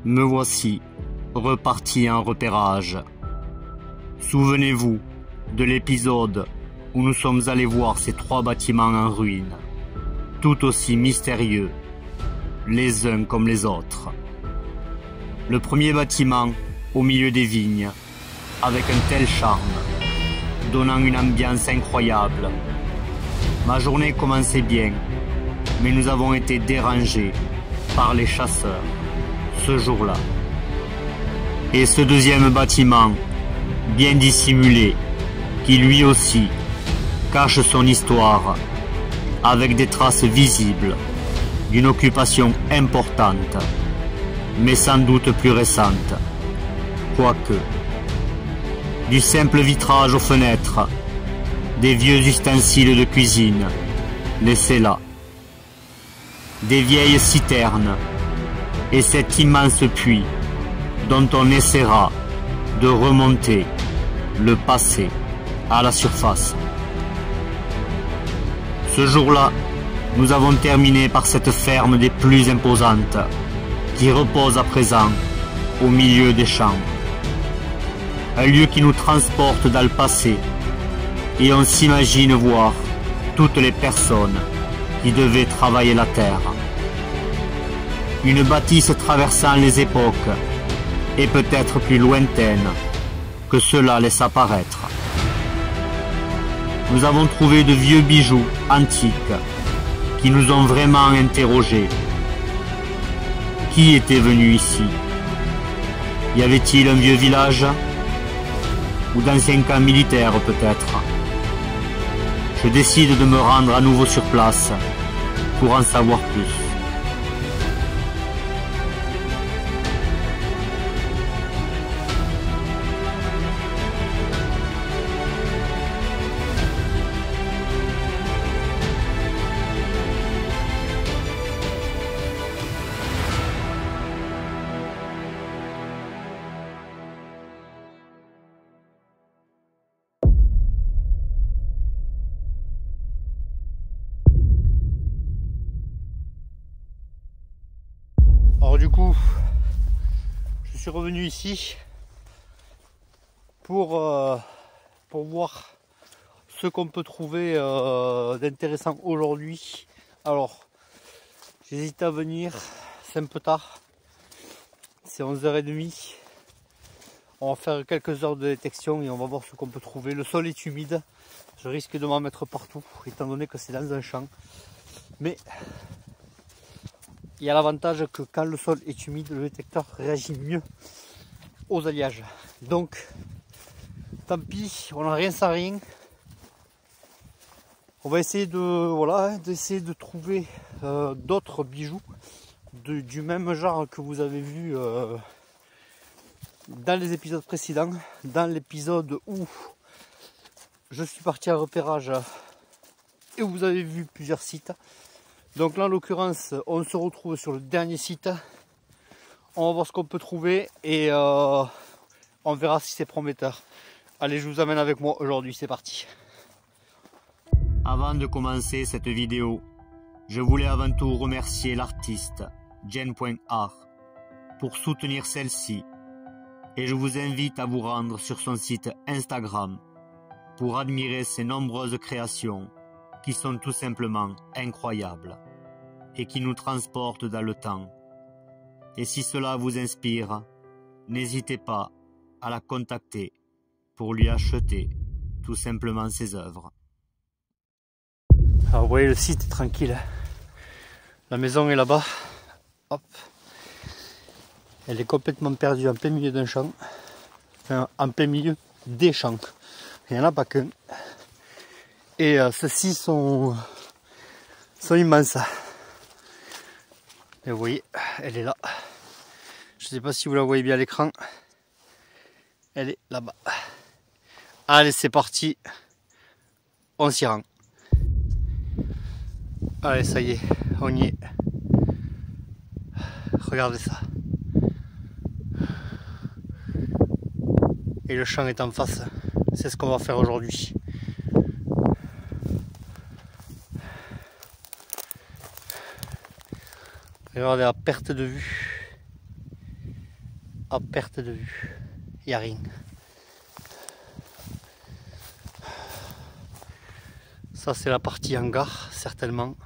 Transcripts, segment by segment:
Me voici, reparti en repérage. Souvenez-vous de l'épisode où nous sommes allés voir ces 3 bâtiments en ruine, tout aussi mystérieux, les uns comme les autres. Le premier bâtiment, au milieu des vignes, avec un tel charme, donnant une ambiance incroyable. Ma journée commençait bien, mais nous avons été dérangés par les chasseurs, ce jour-là. Et ce deuxième bâtiment, bien dissimulé, qui lui aussi cache son histoire, avec des traces visibles d'une occupation importante, mais sans doute plus récente, quoique. Du simple vitrage aux fenêtres, des vieux ustensiles de cuisine, laissés là, des vieilles citernes, et cet immense puits dont on essaiera de remonter le passé à la surface. Ce jour-là, nous avons terminé par cette ferme des plus imposantes, qui repose à présent au milieu des champs. Un lieu qui nous transporte dans le passé, et on s'imagine voir toutes les personnes qui devaient travailler la terre. Une bâtisse traversant les époques, et peut-être plus lointaine que cela laisse apparaître. Nous avons trouvé de vieux bijoux antiques qui nous ont vraiment interrogés. Qui était venu ici? Y avait-il un vieux village? Ou d'anciens camps militaires peut-être? Je décide de me rendre à nouveau sur place pour en savoir plus. Alors du coup, je suis revenu ici pour voir ce qu'on peut trouver d'intéressant aujourd'hui. Alors, j'hésite à venir, c'est un peu tard, c'est 11h30. On va faire quelques heures de détection et on va voir ce qu'on peut trouver. Le sol est humide, je risque de m'en mettre partout, étant donné que c'est dans un champ. Mais il y a l'avantage que quand le sol est humide, le détecteur réagit mieux aux alliages. Donc, tant pis, on n'a rien sans rien. On va essayer d'essayer de trouver d'autres bijoux du même genre que vous avez vu dans les épisodes précédents. Dans l'épisode où je suis parti en repérage et où vous avez vu plusieurs sites. Donc là, en l'occurrence, on se retrouve sur le dernier site. On va voir ce qu'on peut trouver et on verra si c'est prometteur. Allez, je vous amène avec moi aujourd'hui, c'est parti. Avant de commencer cette vidéo, je voulais avant tout remercier l'artiste Jen.art pour soutenir celle-ci et je vous invite à vous rendre sur son site Instagram pour admirer ses nombreuses créations qui sont tout simplement incroyables et qui nous transportent dans le temps. Et si cela vous inspire, n'hésitez pas à la contacter pour lui acheter tout simplement ses œuvres. Alors vous voyez, le site est tranquille. La maison est là-bas. Hop. Elle est complètement perdue en plein milieu d'un champ. Enfin, en plein milieu des champs. Il n'y en a pas qu'un. Et ceux-ci sont immenses. Et vous voyez, elle est là. Je ne sais pas si vous la voyez bien à l'écran. Elle est là-bas. Allez, c'est parti. On s'y rend. Allez, ça y est, on y est. Regardez ça. Et le champ est en face. C'est ce qu'on va faire aujourd'hui. Regardez à perte de vue. à perte de vue. Il n'y a rien. Ça c'est la partie hangar, certainement,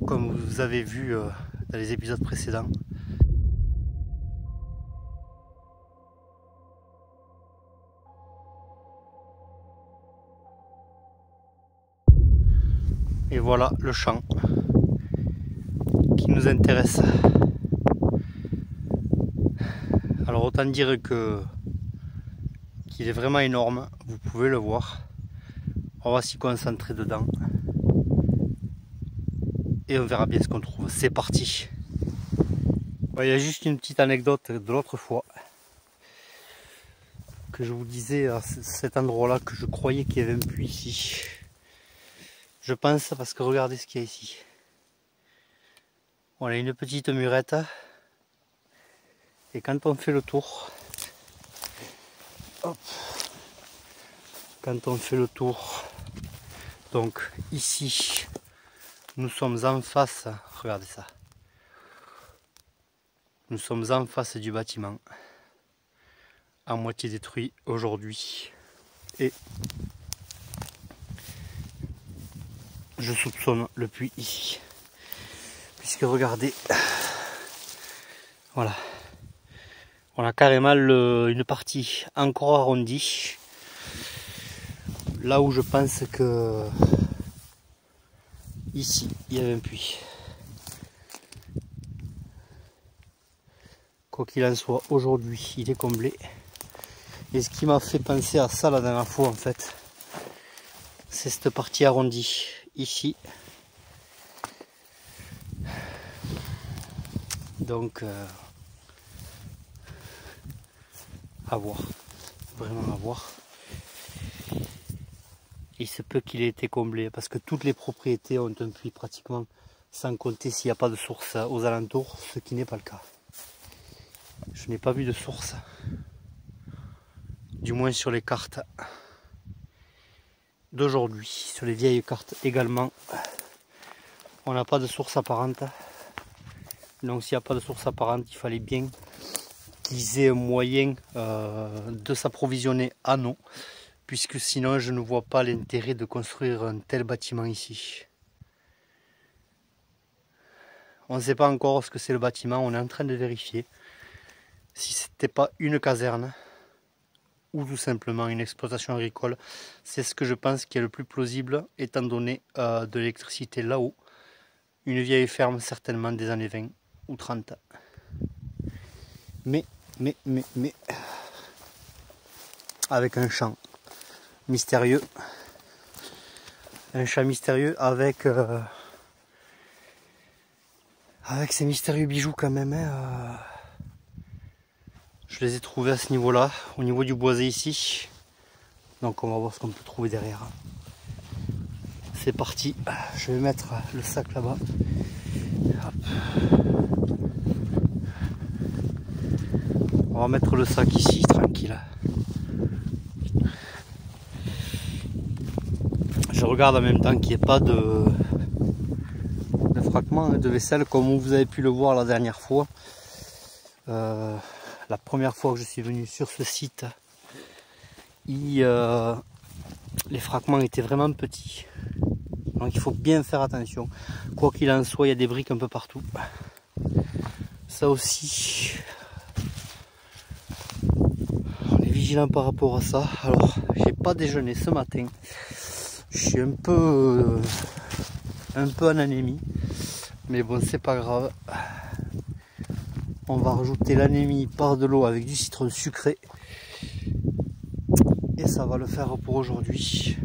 comme vous avez vu dans les épisodes précédents. Et voilà le champ qui nous intéresse. Alors autant dire qu'il est vraiment énorme, vous pouvez le voir. On va s'y concentrer dedans. Et on verra bien ce qu'on trouve. C'est parti. Il y a juste une petite anecdote de l'autre fois. Que je vous disais à cet endroit-là que je croyais qu'il y avait un puits ici. Je pense parce que regardez ce qu'il y a ici. On a une petite murette. Et quand on fait le tour, hop, quand on fait le tour, donc ici, nous sommes en face, regardez ça. Nous sommes en face du bâtiment, à moitié détruit aujourd'hui. Et je soupçonne le puits ici. Puisque regardez, voilà. On a carrément une partie encore arrondie. Là où je pense que ici, il y avait un puits. Quoi qu'il en soit, aujourd'hui, il est comblé. Et ce qui m'a fait penser à ça la dernière fois, en fait, c'est cette partie arrondie, ici. Donc, à voir, vraiment à voir. Il se peut qu'il ait été comblé, parce que toutes les propriétés ont un puits pratiquement, sans compter s'il n'y a pas de source aux alentours, ce qui n'est pas le cas. Je n'ai pas vu de source, du moins sur les cartes d'aujourd'hui. Sur les vieilles cartes également, on n'a pas de source apparente. Donc s'il n'y a pas de source apparente, il fallait bien qu'ils aient un moyen de s'approvisionner en eau, puisque sinon je ne vois pas l'intérêt de construire un tel bâtiment ici. On ne sait pas encore ce que c'est le bâtiment, on est en train de vérifier si c'était pas une caserne ou tout simplement une exploitation agricole. C'est ce que je pense qui est le plus plausible étant donné de l'électricité là-haut. Une vieille ferme certainement des années 20 ou 30. Mais avec un champ mystérieux. Un champ mystérieux avec ces mystérieux bijoux quand même. Je les ai trouvés à ce niveau-là, au niveau du boisé ici. Donc on va voir ce qu'on peut trouver derrière. C'est parti, je vais mettre le sac là-bas. On va mettre le sac ici, tranquille. Je regarde en même temps qu'il n'y ait pas de fragments de vaisselle comme vous avez pu le voir la dernière fois. La première fois que je suis venu sur ce site, les fragments étaient vraiment petits. Donc il faut bien faire attention. Quoi qu'il en soit, il y a des briques un peu partout. Ça aussi, on est vigilant par rapport à ça. Alors, j'ai pas déjeuné ce matin. Je suis un peu en anémie. Mais bon, c'est pas grave. On va rajouter l'anémie par de l'eau avec du citron sucré. Et ça va le faire pour aujourd'hui.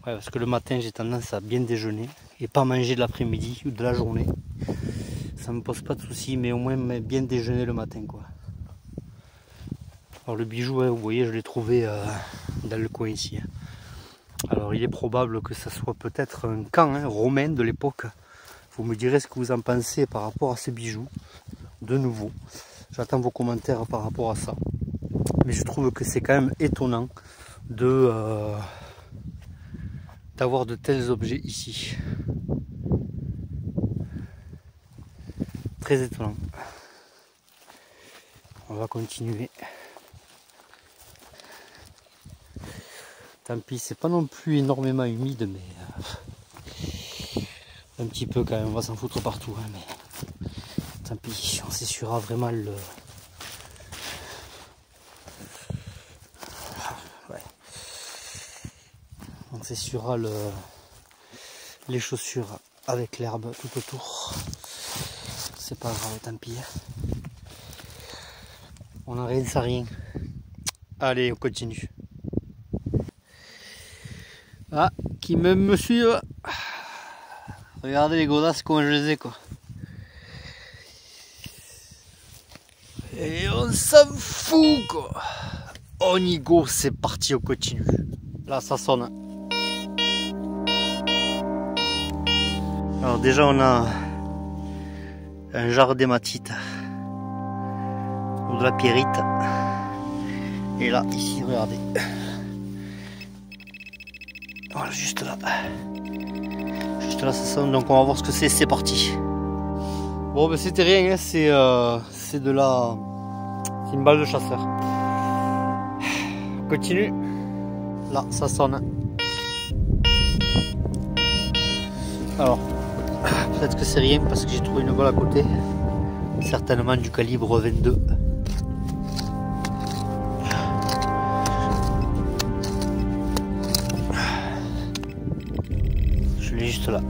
Ouais, parce que le matin, j'ai tendance à bien déjeuner et pas manger de l'après-midi ou de la journée. Ça me pose pas de soucis, mais au moins bien déjeuner le matin, quoi. Alors le bijou, vous voyez, je l'ai trouvé dans le coin ici. Alors il est probable que ça soit peut-être un camp romain de l'époque. Vous me direz ce que vous en pensez par rapport à ce bijou. De nouveau, j'attends vos commentaires par rapport à ça. Mais je trouve que c'est quand même étonnant d'avoir de tels objets ici. très étonnant. On va continuer. Tant pis, c'est pas non plus énormément humide, mais un petit peu quand même, on va s'en foutre partout. Hein, mais tant pis, on s'essuiera vraiment le... Ouais. On s'essuiera les chaussures avec l'herbe tout autour. C'est pas grave, tant pis. On n'a rien, ça rien. Allez, on continue. Ah, qui même me suivent. Regardez les godasses, comment je les ai, quoi. Et on s'en fout, quoi. On y go, c'est parti, on continue. Là, ça sonne. Alors déjà, on a un jarre d'hématite ou de la pyrite. Et là, ici, regardez. Voilà, juste là. Juste là, ça sonne. Donc on va voir ce que c'est parti. Bon, ben c'était rien, hein. C'est de la... C'est une balle de chasseur. On continue. Là, ça sonne. Alors, peut-être que c'est rien parce que j'ai trouvé une balle à côté. Certainement du calibre 22. Je l'ai juste là.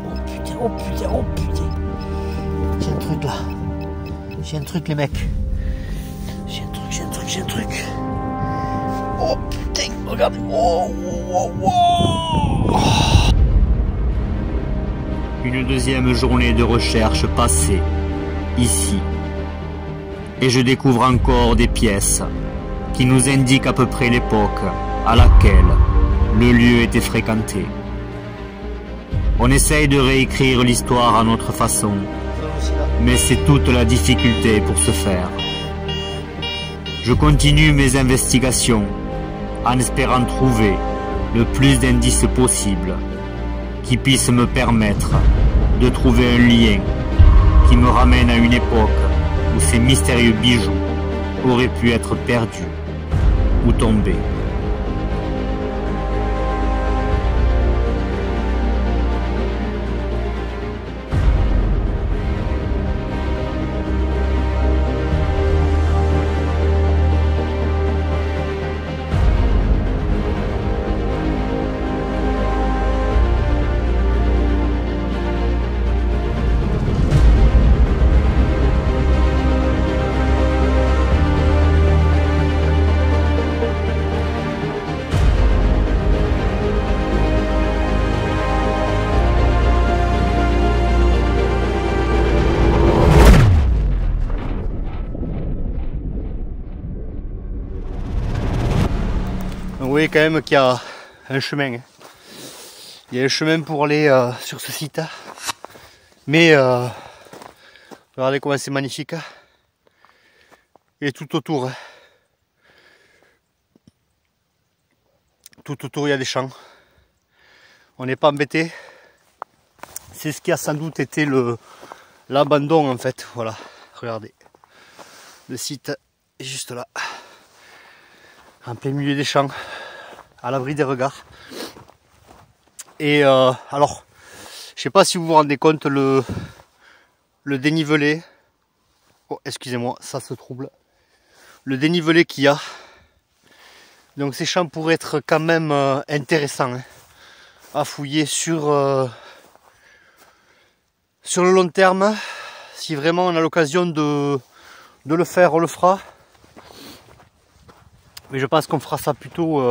Oh putain, oh putain, oh putain. J'ai un truc là. J'ai un truc les mecs. J'ai un truc. Oh putain, regardez. Oh. Une deuxième journée de recherche passée, ici. Et je découvre encore des pièces qui nous indiquent à peu près l'époque à laquelle le lieu était fréquenté. On essaye de réécrire l'histoire à notre façon, mais c'est toute la difficulté pour ce faire. Je continue mes investigations en espérant trouver le plus d'indices possible qui puissent me permettre de trouver un lien qui me ramène à une époque où ces mystérieux bijoux auraient pu être perdus ou tombés. Vous voyez quand même qu'il y a un chemin. Il y a un chemin pour aller sur ce site. Mais regardez comment c'est magnifique. Et tout autour. Tout autour il y a des champs. On n'est pas embêté. C'est ce qui a sans doute été l'abandon en fait. Voilà, regardez. Le site est juste là. En plein milieu des champs, à l'abri des regards. Et alors, je sais pas si vous vous rendez compte le dénivelé. Oh, excusez-moi, ça se trouble. Le dénivelé qu'il y a. Donc ces champs pourraient être quand même intéressants hein, à fouiller sur le long terme. Si vraiment on a l'occasion de le faire, on le fera. Mais je pense qu'on fera ça plutôt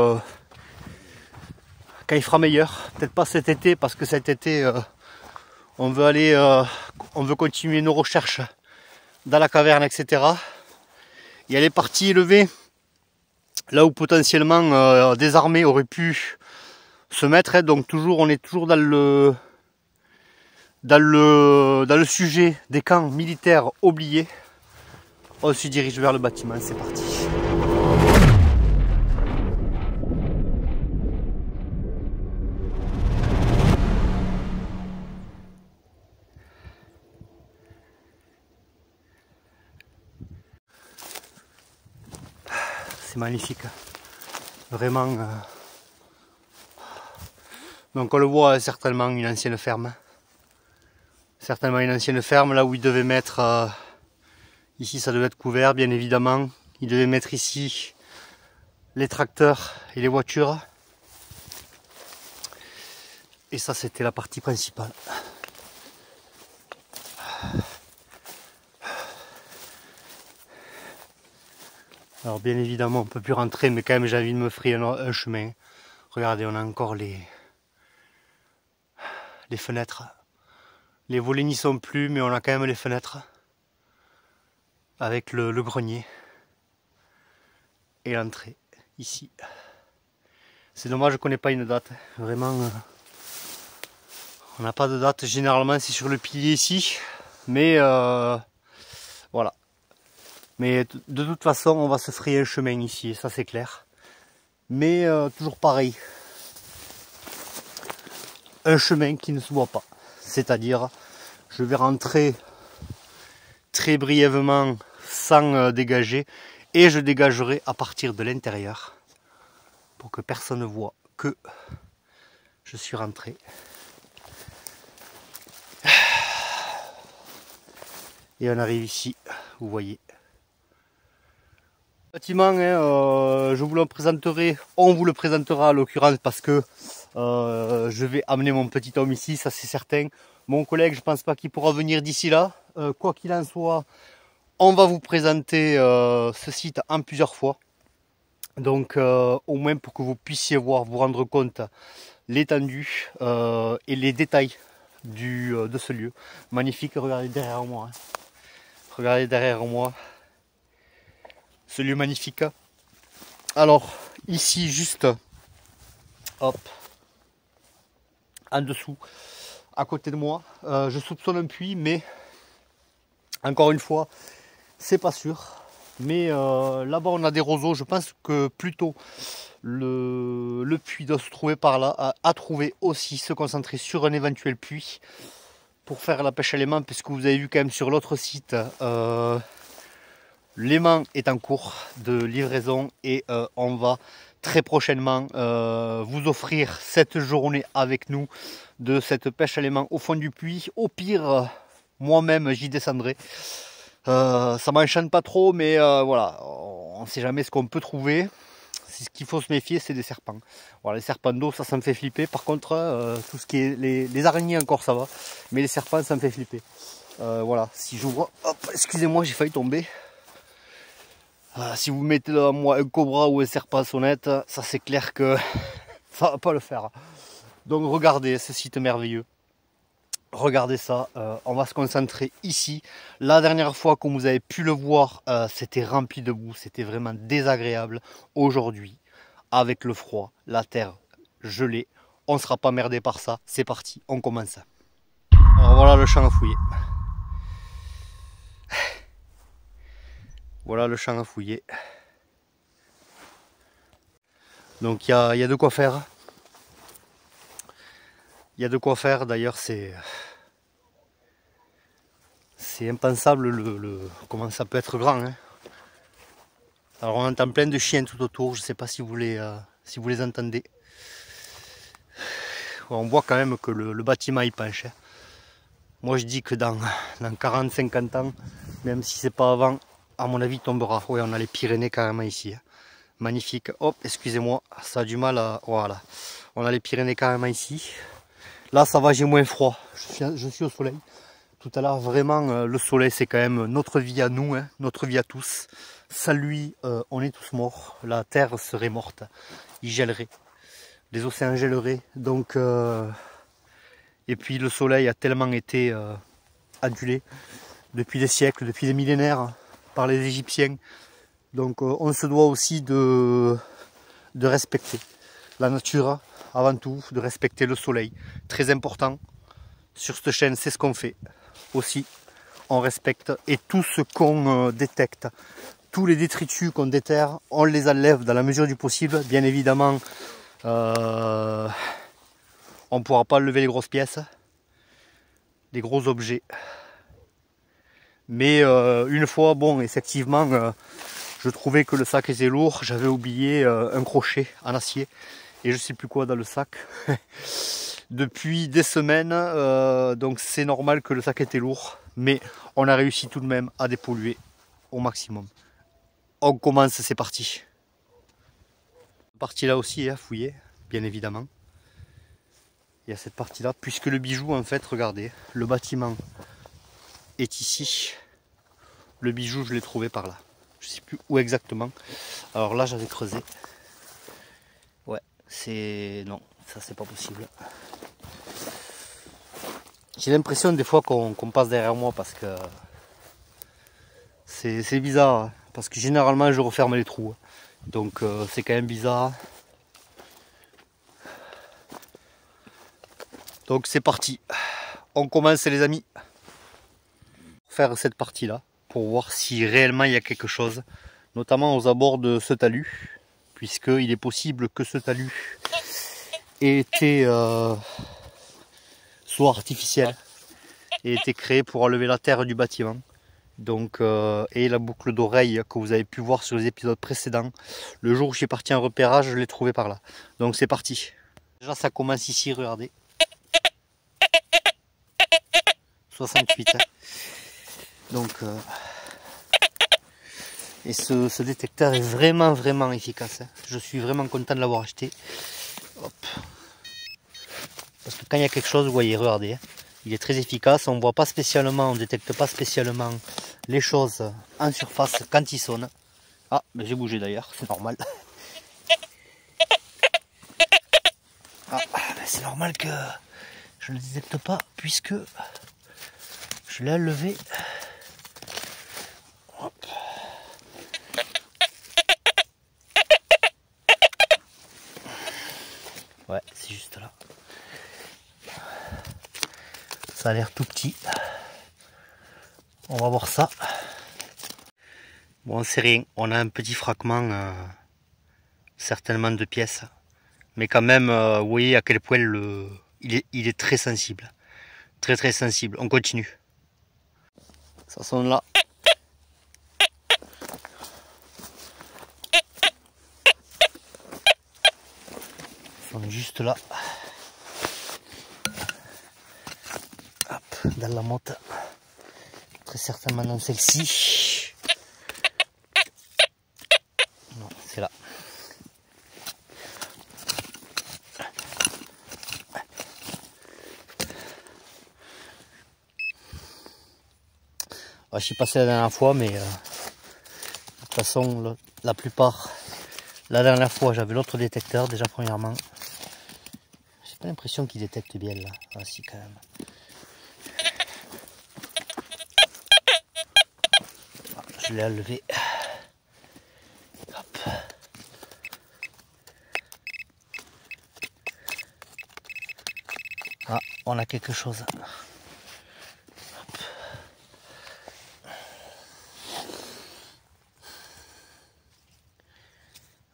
quand il fera meilleur. Peut-être pas cet été, parce que cet été, on veut continuer nos recherches dans la caverne, etc. Il y a les parties élevées, là où potentiellement des armées auraient pu se mettre. Hein. Donc on est toujours dans le sujet des camps militaires oubliés. On se dirige vers le bâtiment, c'est parti. c'est magnifique. Vraiment. Donc on le voit, certainement une ancienne ferme. Certainement une ancienne ferme, là où il devait mettre... ici ça devait être couvert, bien évidemment. Il devait mettre ici les tracteurs et les voitures. Et ça, c'était la partie principale. Alors bien évidemment, on ne peut plus rentrer, mais quand même j'ai envie de me frayer un chemin. Regardez, on a encore les fenêtres. Les volets n'y sont plus, mais on a quand même les fenêtres. Avec le grenier. Et l'entrée, ici. C'est dommage qu'on n'ait pas une date. Vraiment, on n'a pas de date. Généralement, c'est sur le pilier ici. Mais voilà. Mais de toute façon, on va se frayer un chemin ici, ça c'est clair. Mais toujours pareil. Un chemin qui ne se voit pas. C'est-à-dire, je vais rentrer très brièvement sans dégager. Et je dégagerai à partir de l'intérieur. Pour que personne ne voit que je suis rentré. Et on arrive ici, vous voyez. Le bâtiment, je vous le présenterai, on vous le présentera à l'occurrence parce que je vais amener mon petit homme ici, ça c'est certain. Mon collègue, je pense pas qu'il pourra venir d'ici là. Quoi qu'il en soit, on va vous présenter ce site en plusieurs fois. Donc au moins pour que vous puissiez voir, vous rendre compte l'étendue et les détails de ce lieu. Magnifique, regardez derrière moi. Hein. Regardez derrière moi. Ce lieu magnifique. Alors ici juste hop en dessous à côté de moi je soupçonne un puits, mais encore une fois c'est pas sûr, mais là-bas on a des roseaux. Je pense que plutôt le puits doit se trouver par là, à trouver aussi, se concentrer sur un éventuel puits pour faire la pêche à l'aimant, puisque vous avez vu quand même sur l'autre site l'aimant est en cours de livraison et on va très prochainement vous offrir cette journée avec nous de cette pêche à l'aimant au fond du puits. Au pire, moi-même j'y descendrai. Ça m'enchante pas trop, mais voilà, on ne sait jamais ce qu'on peut trouver. Ce qu'il faut se méfier, c'est des serpents. Voilà, les serpents d'eau, ça me fait flipper. Par contre, tout ce qui est les araignées encore ça va, mais les serpents, ça me fait flipper. Voilà, si j'ouvre, hop, excusez-moi, j'ai failli tomber. Si vous mettez devant moi un cobra ou un serpent à sonnette, ça c'est clair que ça va pas le faire. Donc regardez ce site merveilleux. Regardez ça, on va se concentrer ici. La dernière fois, comme vous avez pu le voir, c'était rempli de boue, c'était vraiment désagréable. Aujourd'hui, avec le froid, la terre gelée, on ne sera pas merdé par ça. C'est parti, on commence. Alors voilà le champ à fouiller. Voilà le champ à fouiller. Donc il y a de quoi faire. Il y a de quoi faire, d'ailleurs c'est impensable comment ça peut être grand. Hein. Alors on entend plein de chiens tout autour, je ne sais pas si vous les entendez. On voit quand même que le bâtiment il penche. Hein. Moi je dis que dans 40-50 ans, même si c'est pas avant, à mon avis il tombera. Oui, on a les Pyrénées carrément ici. Hein. Magnifique. Hop, excusez-moi, ça a du mal à... Voilà. On a les Pyrénées carrément ici. Là ça va, j'ai moins froid. Je suis au soleil. Tout à l'heure, vraiment, le soleil c'est quand même notre vie à nous, hein, notre vie à tous. Sans lui, on est tous morts. La terre serait morte. Il gèlerait. Les océans gèleraient. Donc, et puis le soleil a tellement été adulé depuis des siècles, depuis des millénaires par les Égyptiens. Donc on se doit aussi de respecter la nature avant tout, de respecter le soleil. Très important. Sur cette chaîne, c'est ce qu'on fait. Aussi, on respecte, et tout ce qu'on détecte, tous les détritus qu'on déterre, on les enlève dans la mesure du possible. Bien évidemment, on ne pourra pas lever les grosses pièces, les gros objets. Mais une fois, bon, effectivement, Je trouvais que le sac était lourd, j'avais oublié un crochet en acier et je sais plus quoi dans le sac. Depuis des semaines, donc c'est normal que le sac était lourd, mais on a réussi tout de même à dépolluer au maximum. On commence, c'est parti. Partie là aussi à fouiller, bien évidemment. Il y a cette partie là, puisque le bijou en fait, regardez, le bâtiment est ici. Le bijou je l'ai trouvé par là. Je sais plus où exactement. Alors là j'avais creusé. Ouais, c'est... non, ça c'est pas possible. J'ai l'impression des fois qu'on passe derrière moi parce que c'est bizarre. Hein, parce que généralement je referme les trous. Donc c'est quand même bizarre. Donc c'est parti. On commence les amis. Faire cette partie là pour voir si réellement il y a quelque chose. Notamment aux abords de ce talus. Puisqu'il est possible que ce talus ait été soit artificiel et été créé pour enlever la terre du bâtiment. Donc, et la boucle d'oreille que vous avez pu voir sur les épisodes précédents, le jour où je suis parti en repérage, je l'ai trouvé par là. Donc c'est parti. Déjà ça commence ici, regardez. 68. Hein. Donc, et ce détecteur est vraiment efficace. Hein. Je suis vraiment content de l'avoir acheté. Hop. Parce que quand il y a quelque chose, vous voyez, regardez. Hein. Il est très efficace, on voit pas spécialement, on détecte pas spécialement les choses en surface quand il sonne. Ah, mais j'ai bougé d'ailleurs, c'est normal. Ah, c'est normal que je ne le détecte pas puisque je l'ai enlevé. Hop. Ouais, c'est juste là. Ça a l'air tout petit. On va voir ça. Bon, c'est rien. On a un petit fragment, certainement de pièces. Mais quand même, vous voyez à quel point il est très sensible. Très sensible. On continue. Ça sonne là. Ça sonne juste là. Hop, dans la motte. Très certainement dans celle-ci. Non, c'est là. Je suis passé la dernière fois, mais de toute façon, la plupart, la dernière fois, j'avais l'autre détecteur déjà premièrement. J'ai pas l'impression qu'il détecte bien là. Ah si, quand même. Je l'ai enlevé. Hop. Ah, on a quelque chose. Hop.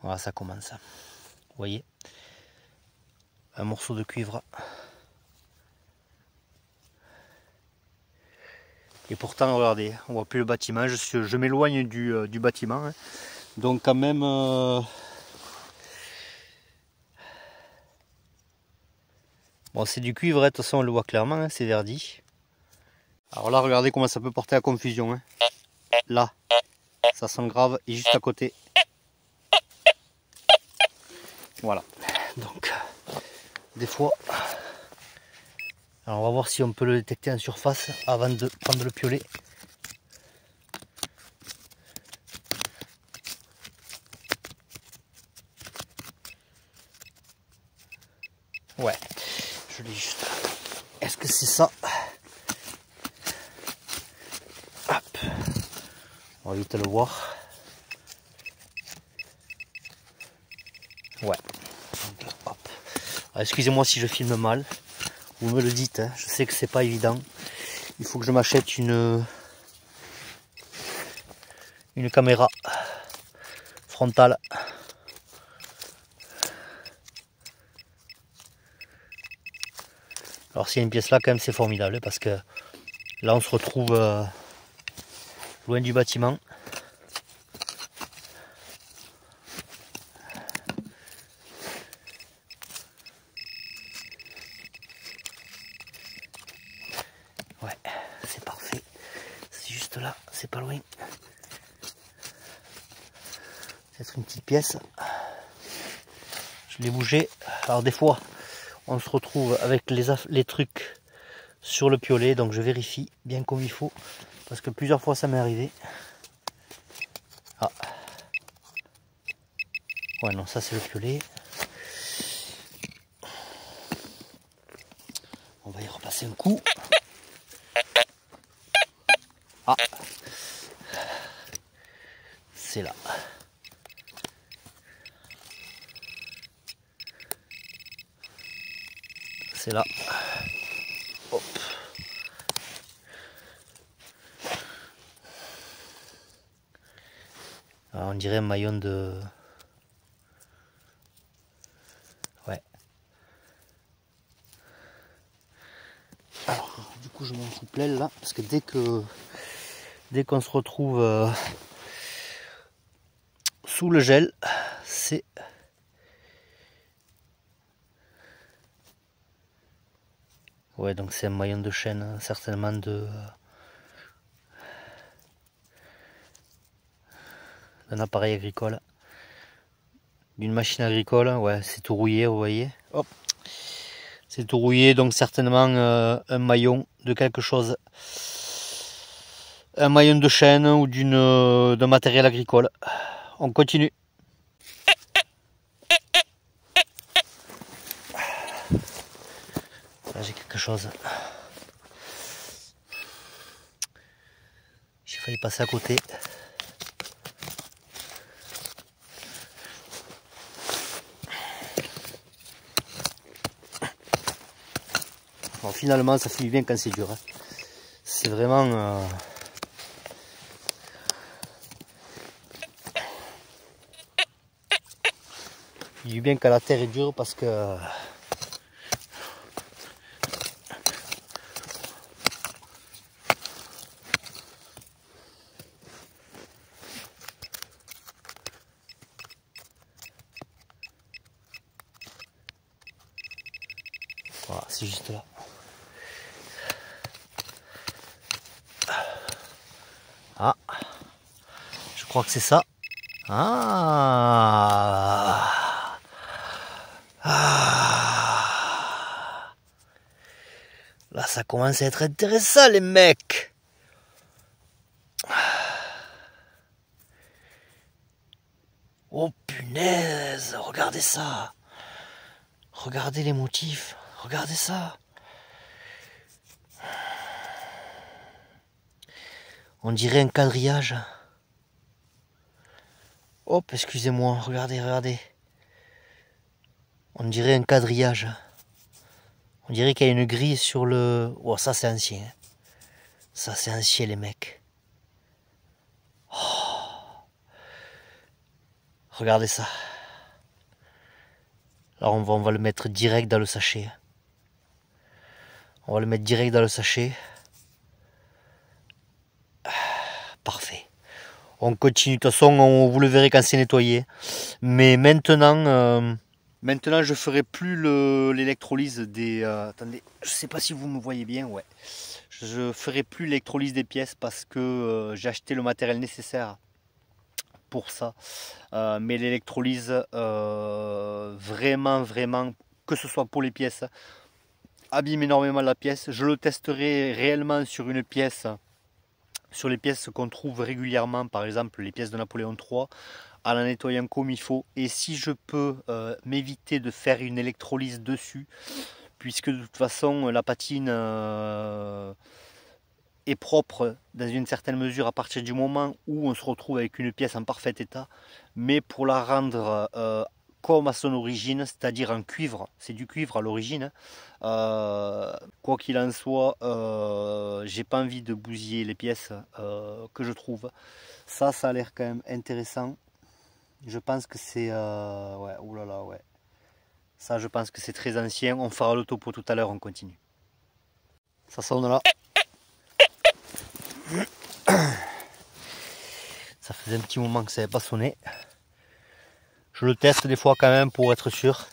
Voilà, ça commence. Vous voyez, un morceau de cuivre. Et pourtant, regardez, on voit plus le bâtiment. Je m'éloigne du bâtiment. Hein. Donc quand même... Bon, c'est du cuivre, hein. De toute façon, on le voit clairement, hein. C'est verdi. Alors là, regardez comment ça peut porter à confusion. Hein. Là, ça sent grave. Et juste à côté. Voilà. Donc, des fois... Alors on va voir si on peut le détecter en surface avant de prendre le piolet. Ouais, je l'ai juste. Est-ce que c'est ça? Hop. On va vite le voir. Ouais. Donc, hop. Excusez-moi si je filme mal. Vous me le dites, hein. Je sais que c'est pas évident. Il faut que je m'achète une caméra frontale. Alors s'il y a une pièce là, quand même c'est formidable, parce que là on se retrouve loin du bâtiment. c'est pas loin. Peut-être une petite pièce. Je l'ai bougé. Alors des fois, on se retrouve avec les trucs sur le piolet, donc je vérifie bien comme il faut, parce que plusieurs fois ça m'est arrivé. Ah. Ouais, non, ça c'est le piolet. On va y repasser un coup. Ah, c'est là. C'est là. Hop. Alors, on dirait un maillon de... Ouais. Alors, du coup, je m'en fous plein là, parce que dès qu'on se retrouve sous le gel, c'est... Ouais, donc c'est un maillon de chaîne, certainement d'un appareil agricole, d'une machine agricole. Ouais, c'est tout rouillé, vous voyez. Hop, c'est tout rouillé, donc certainement un maillon de quelque chose, un maillon de chaîne ou d'un matériel agricole. On continue. Là, j'ai quelque chose. J'ai failli passer à côté. Bon, finalement, ça finit bien quand c'est dur. Hein. C'est vraiment... Il dit bien que la terre est dure parce que... Voilà, c'est juste là. Ah, je crois que c'est ça. Ah, ah. Là, ça commence à être intéressant, les mecs. Oh punaise, regardez ça. Regardez les motifs. Regardez ça. On dirait un quadrillage. Hop, excusez-moi, regardez, regardez. On dirait un quadrillage. On dirait qu'il y a une grille sur le... Oh, ça c'est ancien. Ça c'est ancien, les mecs. Oh. Regardez ça. Alors on va le mettre direct dans le sachet. On va le mettre direct dans le sachet. Parfait. On continue. De toute façon, vous le verrez quand c'est nettoyé. Mais maintenant, maintenant je ferai plus l'électrolyse des... attendez, je sais pas si vous me voyez bien. Ouais. Je ferai plus l'électrolyse des pièces parce que j'ai acheté le matériel nécessaire pour ça. Mais l'électrolyse, vraiment, que ce soit pour les pièces, abîme énormément la pièce. Je le testerai réellement sur une pièce, sur les pièces qu'on trouve régulièrement, par exemple les pièces de Napoléon III, en la nettoyant comme il faut. Et si je peux m'éviter de faire une électrolyse dessus, puisque de toute façon la patine est propre dans une certaine mesure à partir du moment où on se retrouve avec une pièce en parfait état, mais pour la rendre comme à son origine, c'est-à-dire en cuivre, c'est du cuivre à l'origine, quoi qu'il en soit, j'ai pas envie de bousiller les pièces que je trouve. Ça a l'air quand même intéressant. Je pense que c'est... ouais, oulala, ouais. Ça, je pense que c'est très ancien. On fera le topo tout à l'heure, on continue. Ça sonne là. Ça faisait un petit moment que ça n'avait pas sonné. Je le teste des fois quand même pour être sûr.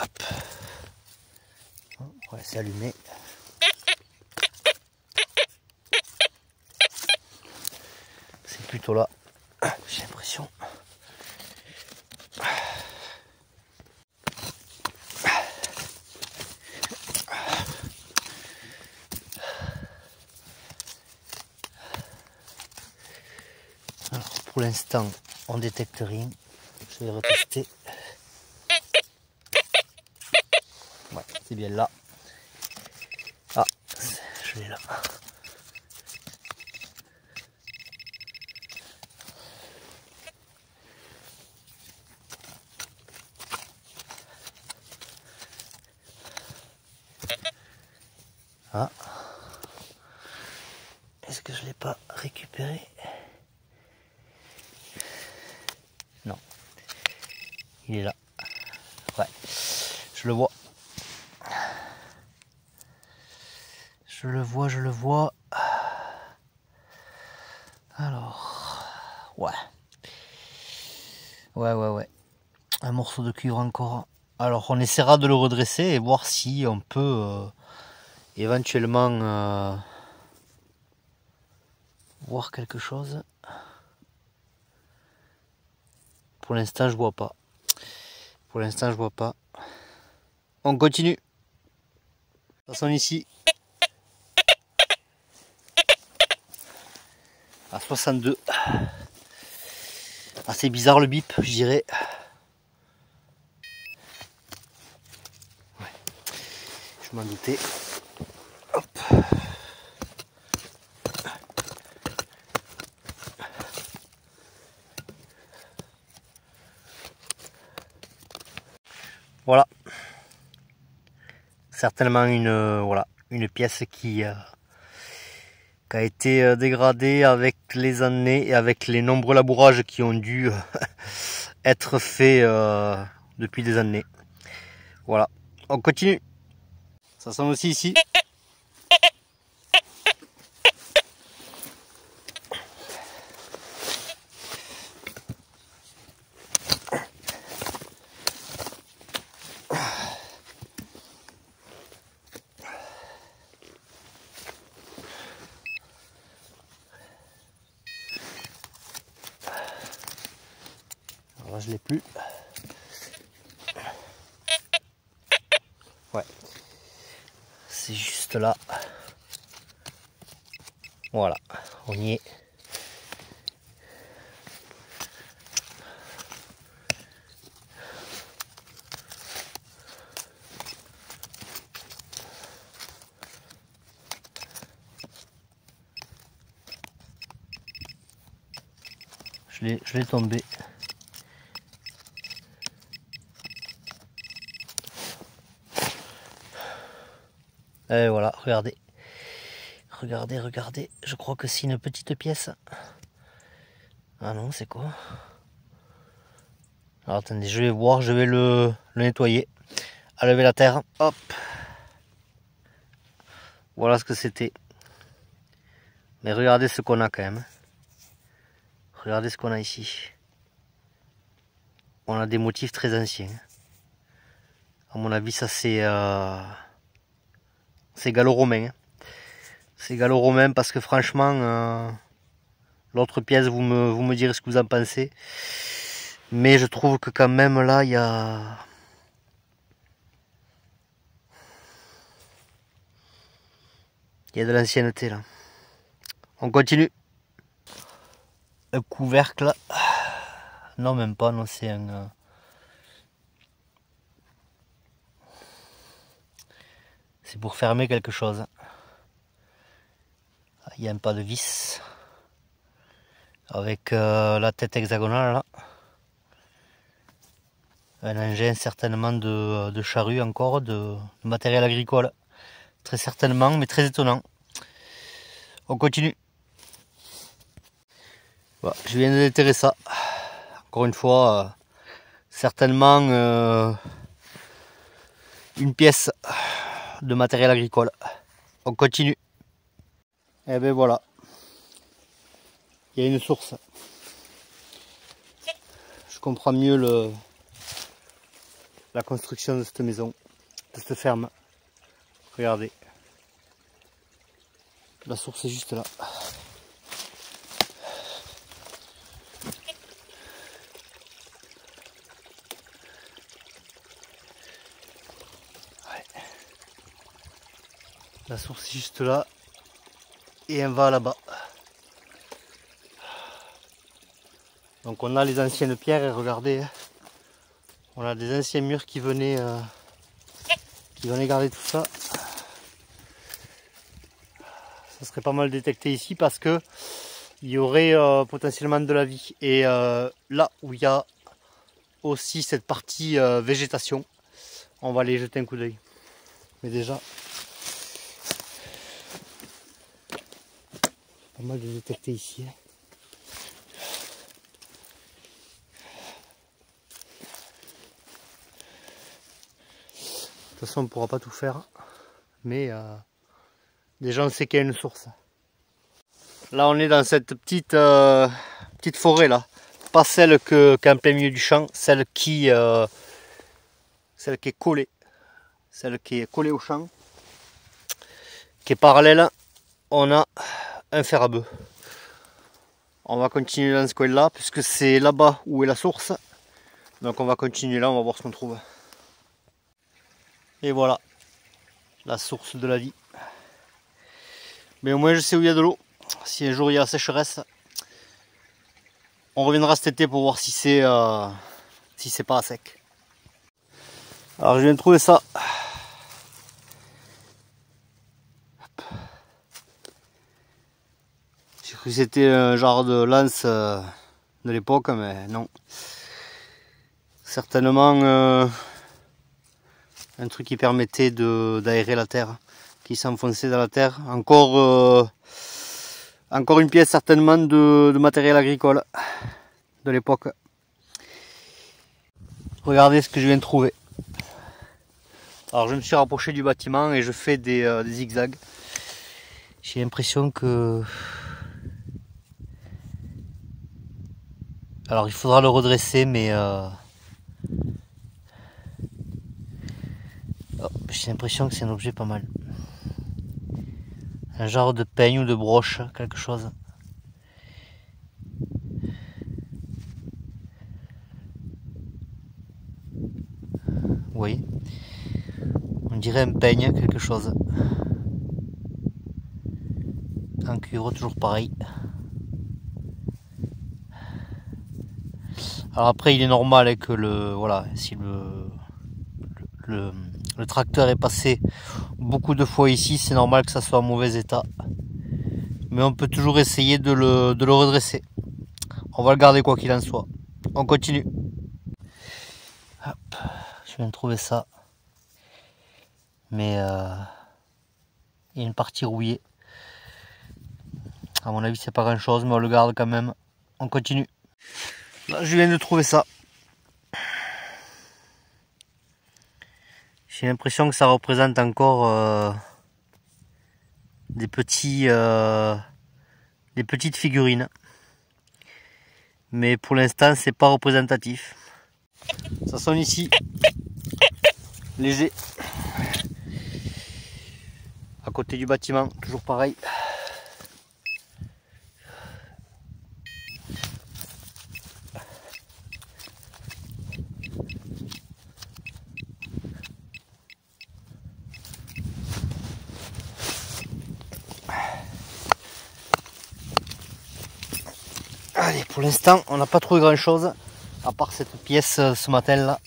Hop. Ouais, c'est allumé. plutôt là, j'ai l'impression. Alors pour l'instant on détecte rien. Je vais retester. Ouais, c'est bien là. Ah, je l'ai là. Ah. Est-ce que je ne l'ai pas récupéré? Non. Il est là. Ouais. Je le vois. Je le vois, je le vois. Alors. Ouais. Ouais. Un morceau de cuivre encore. Alors on essaiera de le redresser et voir si on peut éventuellement voir quelque chose. Pour l'instant je vois pas. Pour l'instant je vois pas. On continue. Passons ici. À 62. Assez bizarre le bip, je dirais. Ouais. Je m'en doutais. Hop. Voilà. Certainement une pièce qui a été dégradée avec les années et avec les nombreux labourages qui ont dû être faits depuis des années. Voilà, on continue. Ça sonne aussi ici. Alors là, je l'ai plus. Ouais. C'est juste là. Voilà, on y est. Je l'ai tombé. Et voilà, regardez. Regardez. Je crois que c'est une petite pièce. Ah non, c'est quoi? Alors attendez, je vais voir, je vais le nettoyer. À lever la terre. Hop. Voilà ce que c'était. Mais regardez ce qu'on a quand même. Regardez ce qu'on a ici. On a des motifs très anciens. À mon avis, ça c'est gallo-romain. C'est gallo-romain parce que franchement, l'autre pièce, vous me direz ce que vous en pensez. Mais je trouve que quand même là, il y a de l'ancienneté là. On continue. Un couvercle. Non, même pas, non, c'est un... C'est pour fermer quelque chose. Il y a un pas de vis. Avec la tête hexagonale là. Un engin certainement de charrue encore, de matériel agricole. Très certainement, mais très étonnant. On continue. Voilà, je viens de déterrer ça. Encore une fois, certainement une pièce de matériel agricole. On continue. Et ben voilà. Il y a une source. Je comprends mieux la construction de cette maison, de cette ferme. Regardez. La source est juste là. juste là et un va là-bas. Donc on a les anciennes pierres et regardez, on a des anciens murs qui venaient garder tout ça. Ça serait pas mal détecté ici parce que il y aurait potentiellement de la vie. Et là où il y a aussi cette partie végétation, on va aller jeter un coup d'œil. Mais déjà, pas mal de détecter ici. De toute façon, on ne pourra pas tout faire, mais déjà on sait qu'il y a une source. Là, on est dans cette petite forêt là, pas celle qui est en plein milieu du champ, celle qui est collée, au champ, qui est parallèle. On a un fer à bœuf. On va continuer dans ce coin là, puisque c'est là-bas où est la source. Donc on va continuer là, on va voir ce qu'on trouve. Et voilà, la source de la vie. Mais au moins je sais où il y a de l'eau. Si un jour il y a la sécheresse, on reviendra cet été pour voir si c'est pas à sec. Alors je viens de trouver ça. J'ai cru que c'était un genre de lance de l'époque, mais non. Certainement un truc qui permettait d'aérer la terre, qui s'enfonçait dans la terre. Encore une pièce certainement de matériel agricole de l'époque. Regardez ce que je viens de trouver. Alors je me suis rapproché du bâtiment et je fais des zigzags. J'ai l'impression que... Alors il faudra le redresser, mais... Oh, j'ai l'impression que c'est un objet pas mal. Un genre de peigne ou de broche, quelque chose. Oui. On dirait un peigne, quelque chose. En cuivre, toujours pareil. Alors après, il est normal que si le tracteur est passé beaucoup de fois ici, c'est normal que ça soit en mauvais état. Mais on peut toujours essayer de le redresser. On va le garder quoi qu'il en soit. On continue. Hop, je viens de trouver ça. Mais il y a une partie rouillée. À mon avis, c'est pas grand chose, mais on le garde quand même. On continue. Là, je viens de trouver ça. J'ai l'impression que ça représente encore des petites figurines. Mais pour l'instant, c'est pas représentatif. Ça sonne ici. Léger. À côté du bâtiment, toujours pareil. Allez, pour l'instant, on n'a pas trouvé grand chose, à part cette pièce ce matin là,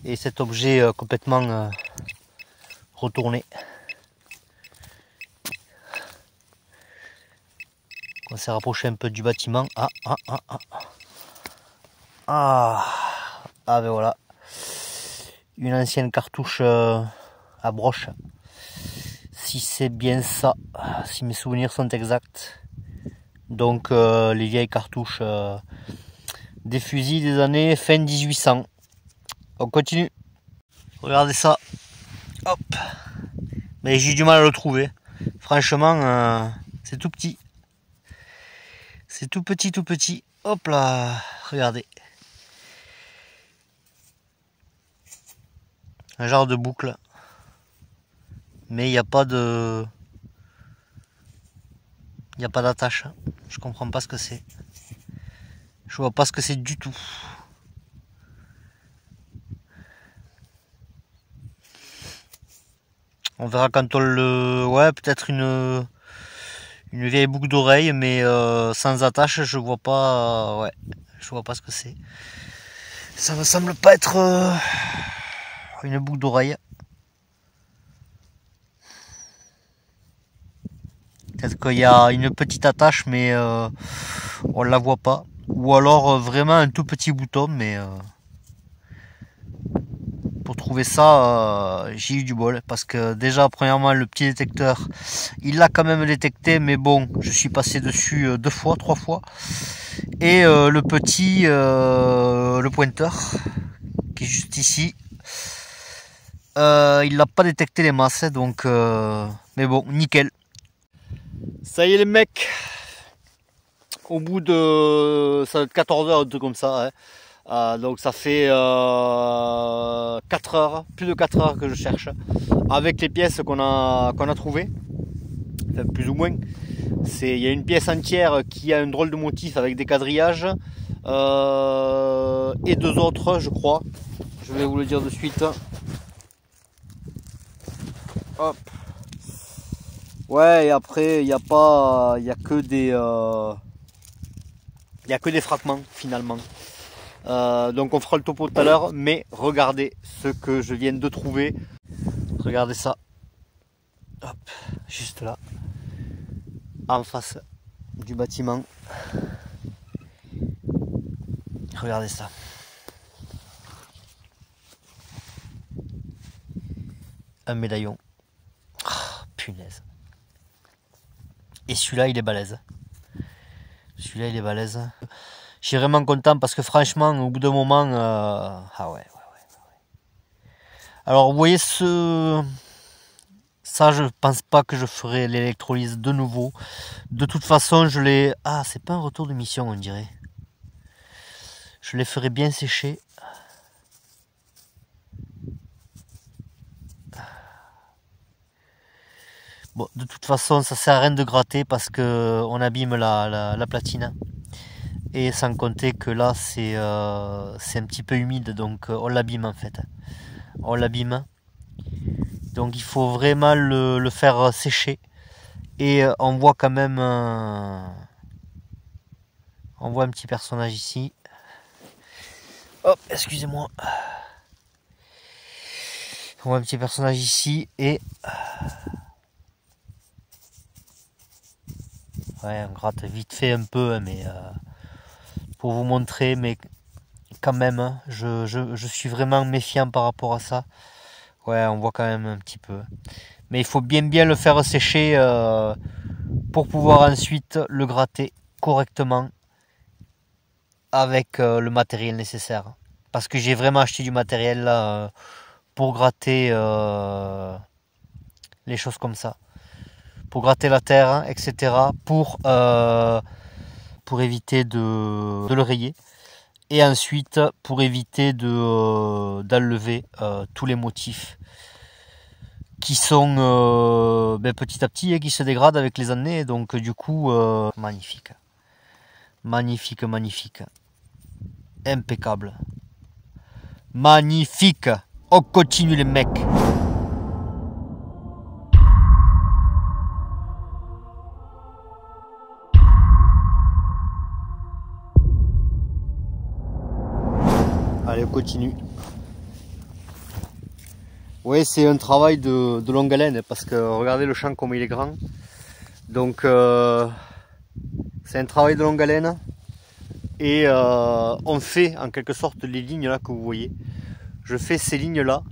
et cet objet complètement retourné. On s'est rapproché un peu du bâtiment. Ah ben voilà, une ancienne cartouche à broche. Si c'est bien ça, si mes souvenirs sont exacts. Donc les vieilles cartouches des fusils des années fin 1800. On continue. Regardez ça. Hop. Mais j'ai du mal à le trouver. Franchement, c'est tout petit. C'est tout petit, tout petit. Hop là. Regardez. Un genre de boucle. Mais il n'y a pas de... Il n'y a pas d'attache. Je comprends pas ce que c'est. Je vois pas ce que c'est du tout. On verra quand on le... Ouais, peut-être une vieille boucle d'oreille, mais sans attache, je vois pas... ouais, je vois pas ce que c'est. Ça me semble pas être une boucle d'oreille. Peut-être qu'il y a une petite attache, mais on la voit pas. Ou alors vraiment un tout petit bouton, mais pour trouver ça, j'ai eu du bol. Parce que déjà, premièrement, le petit détecteur, il l'a quand même détecté, mais bon, je suis passé dessus 2 fois, 3 fois. Et le petit, le pointeur, qui est juste ici, il n'a pas détecté les masses, donc mais bon, nickel. Ça y est les mecs, au bout de ça va être 14 heures, un truc comme ça, hein. Donc ça fait 4 heures, plus de 4 heures que je cherche, avec les pièces qu'on a trouvées, enfin, plus ou moins. Il y a une pièce entière qui a un drôle de motif avec des quadrillages, et 2 autres je crois, je vais vous le dire de suite. Hop. Ouais, et après il y a que des fragments finalement. Donc on fera le topo tout à l'heure, mais regardez ce que je viens de trouver. Regardez ça. Hop, juste là, en face du bâtiment. Regardez ça. Un médaillon. Oh, punaise. Et celui-là, il est balèze. Celui-là, il est balèze. Je suis vraiment content parce que franchement, au bout d'un moment... Ah ouais. Alors, vous voyez ça, je pense pas que je ferai l'électrolyse de nouveau. De toute façon, je l'ai... Ah, c'est pas un retour de mission, on dirait. Je les ferai bien sécher. Bon, de toute façon, ça sert à rien de gratter parce que on abîme la platine. Et sans compter que là, c'est un petit peu humide, donc on l'abîme en fait. On l'abîme. Donc il faut vraiment le faire sécher. Et on voit quand même... on voit un petit personnage ici. Hop, excusez-moi. On voit un petit personnage ici et... Ouais, on gratte vite fait un peu, mais pour vous montrer, mais quand même, je suis vraiment méfiant par rapport à ça. Ouais, on voit quand même un petit peu. Mais il faut bien le faire sécher pour pouvoir ensuite le gratter correctement avec le matériel nécessaire. Parce que j'ai vraiment acheté du matériel là, pour gratter les choses comme ça. Pour gratter la terre, etc. Pour éviter de le rayer. Et ensuite, pour éviter d'enlever tous les motifs qui sont petit à petit et qui se dégradent avec les années. Donc du coup, magnifique. Magnifique. Impeccable. Magnifique. On continue les mecs. Allez, on continue. Oui, c'est un travail de longue haleine parce que regardez le champ comme il est grand. Donc c'est un travail de longue haleine et on fait en quelque sorte les lignes là que vous voyez. Je fais ces lignes là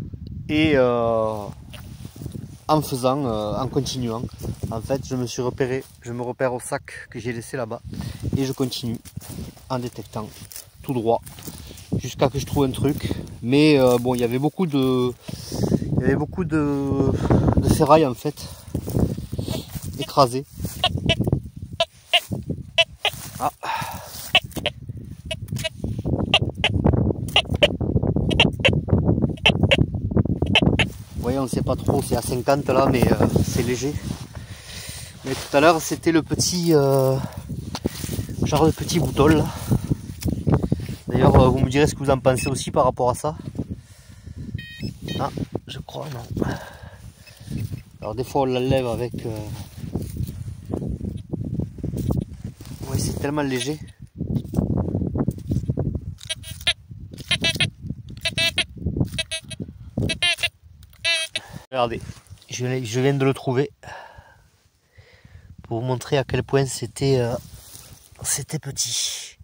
et en continuant, en fait je me repère au sac que j'ai laissé là-bas et je continue en détectant tout droit jusqu'à que je trouve un truc. Mais bon, il y avait beaucoup de ferraille en fait écrasées. Ah. Vous voyez, on ne sait pas trop, c'est à 50 là, mais c'est léger. Mais tout à l'heure c'était le petit genre de petit bouton là. D'ailleurs, vous me direz ce que vous en pensez aussi par rapport à ça. Ah, je crois, non. Alors des fois on l'enlève avec... Oui, c'est tellement léger. Regardez, je viens de le trouver. Pour vous montrer à quel point c'était petit.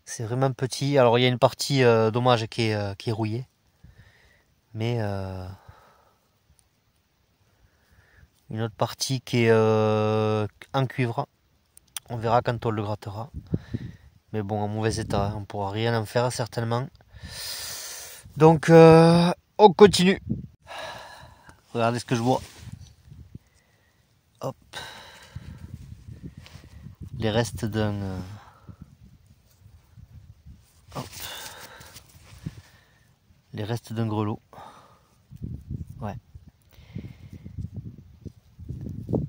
C'est vraiment petit. Alors il y a une partie dommage qui est rouillée. Mais une autre partie qui est en cuivre. On verra quand on le grattera. Mais bon, en mauvais état, on ne pourra rien en faire certainement. Donc on continue. Regardez ce que je vois. Hop. Les restes d'un... hop. Les restes d'un grelot. Ouais.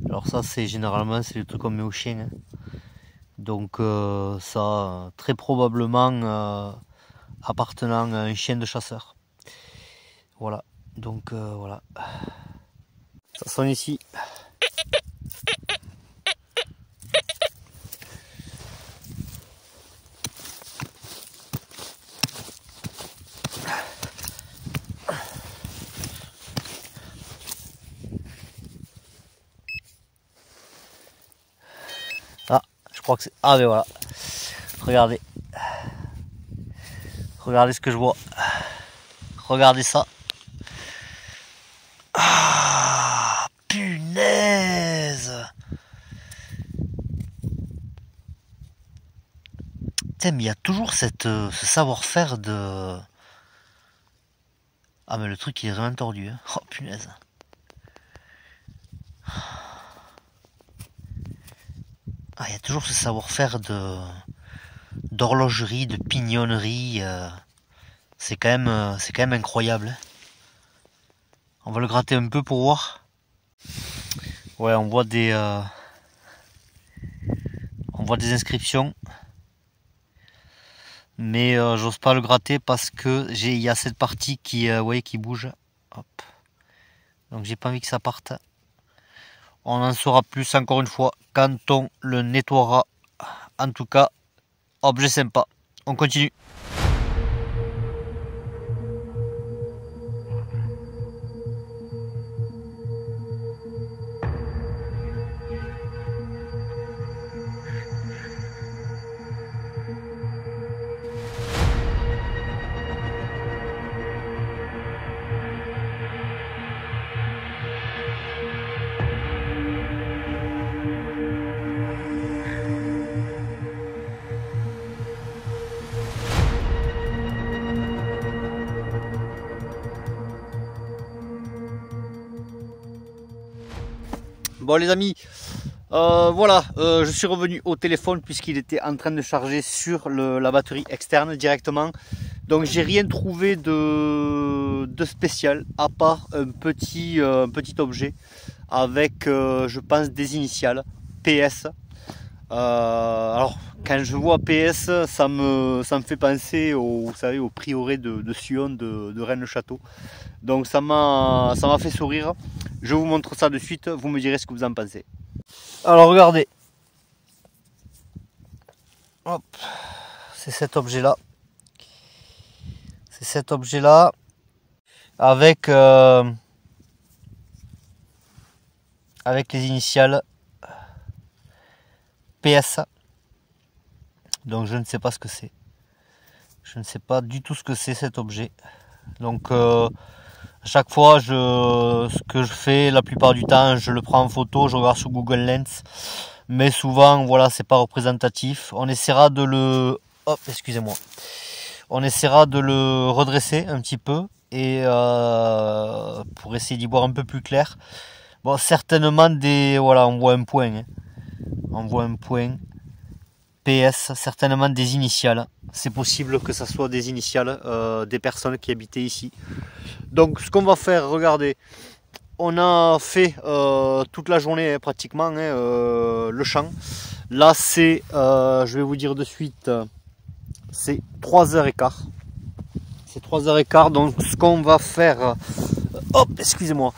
Alors ça c'est généralement c'est le truc qu'on met au chien. Hein. Donc ça très probablement appartenant à un chien de chasseur. Voilà. Donc voilà. Ça sonne ici. Ah, je crois que c'est... Ah mais voilà. Regardez. Regardez ce que je vois. Regardez ça. Ah, punaise. Tiens, mais il y a toujours ce savoir-faire de... Ah mais le truc il est vraiment tordu. Hein. Oh punaise. Ah, il y a toujours ce savoir-faire d'horlogerie, de pignonnerie. C'est quand même incroyable. Hein. On va le gratter un peu pour voir. Ouais, on voit des inscriptions. Mais j'ose pas le gratter parce que il y a cette partie qui bouge. Hop. Donc j'ai pas envie que ça parte. On en saura plus encore une fois quand on le nettoiera. En tout cas, objet sympa. On continue. Bon les amis, voilà, je suis revenu au téléphone puisqu'il était en train de charger sur la batterie externe directement. Donc j'ai rien trouvé de spécial à part un petit objet avec je pense des initiales PS. Alors quand je vois PS ça me fait penser au, vous savez, au prieuré de Sion de Rennes-le-Château. Donc ça m'a fait sourire. Je vous montre ça de suite, vous me direz ce que vous en pensez. Alors regardez. Hop. C'est cet objet là. C'est cet objet là avec les initiales PS. Donc je ne sais pas ce que c'est. Je ne sais pas du tout ce que c'est cet objet. Donc à chaque fois ce que je fais la plupart du temps, je le prends en photo, je regarde sur Google Lens. Mais souvent voilà, c'est pas représentatif. On essaiera de le... Hop, excusez-moi. On essaiera de le redresser un petit peu et pour essayer d'y voir un peu plus clair. Bon, certainement voilà, on voit un point. Hein. On voit un point. PS, certainement des initiales. C'est possible que ça soit des initiales des personnes qui habitaient ici. Donc ce qu'on va faire, regardez, on a fait toute la journée pratiquement le champ. Là c'est, je vais vous dire de suite, c'est 3h15. C'est 3h15, donc ce qu'on va faire, hop, excusez-moi.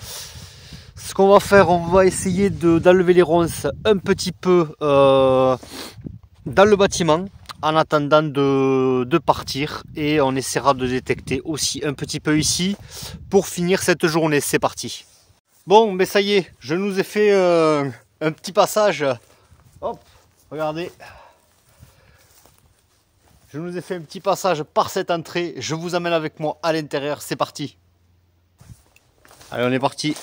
Ce qu'on va faire, on va essayer d'enlever les ronces un petit peu dans le bâtiment en attendant de partir, et on essaiera de détecter aussi un petit peu ici pour finir cette journée. C'est parti. Bon, mais ça y est, je nous ai fait un petit passage. Hop, regardez. Je nous ai fait un petit passage par cette entrée. Je vous amène avec moi à l'intérieur. C'est parti. Allez, on est parti.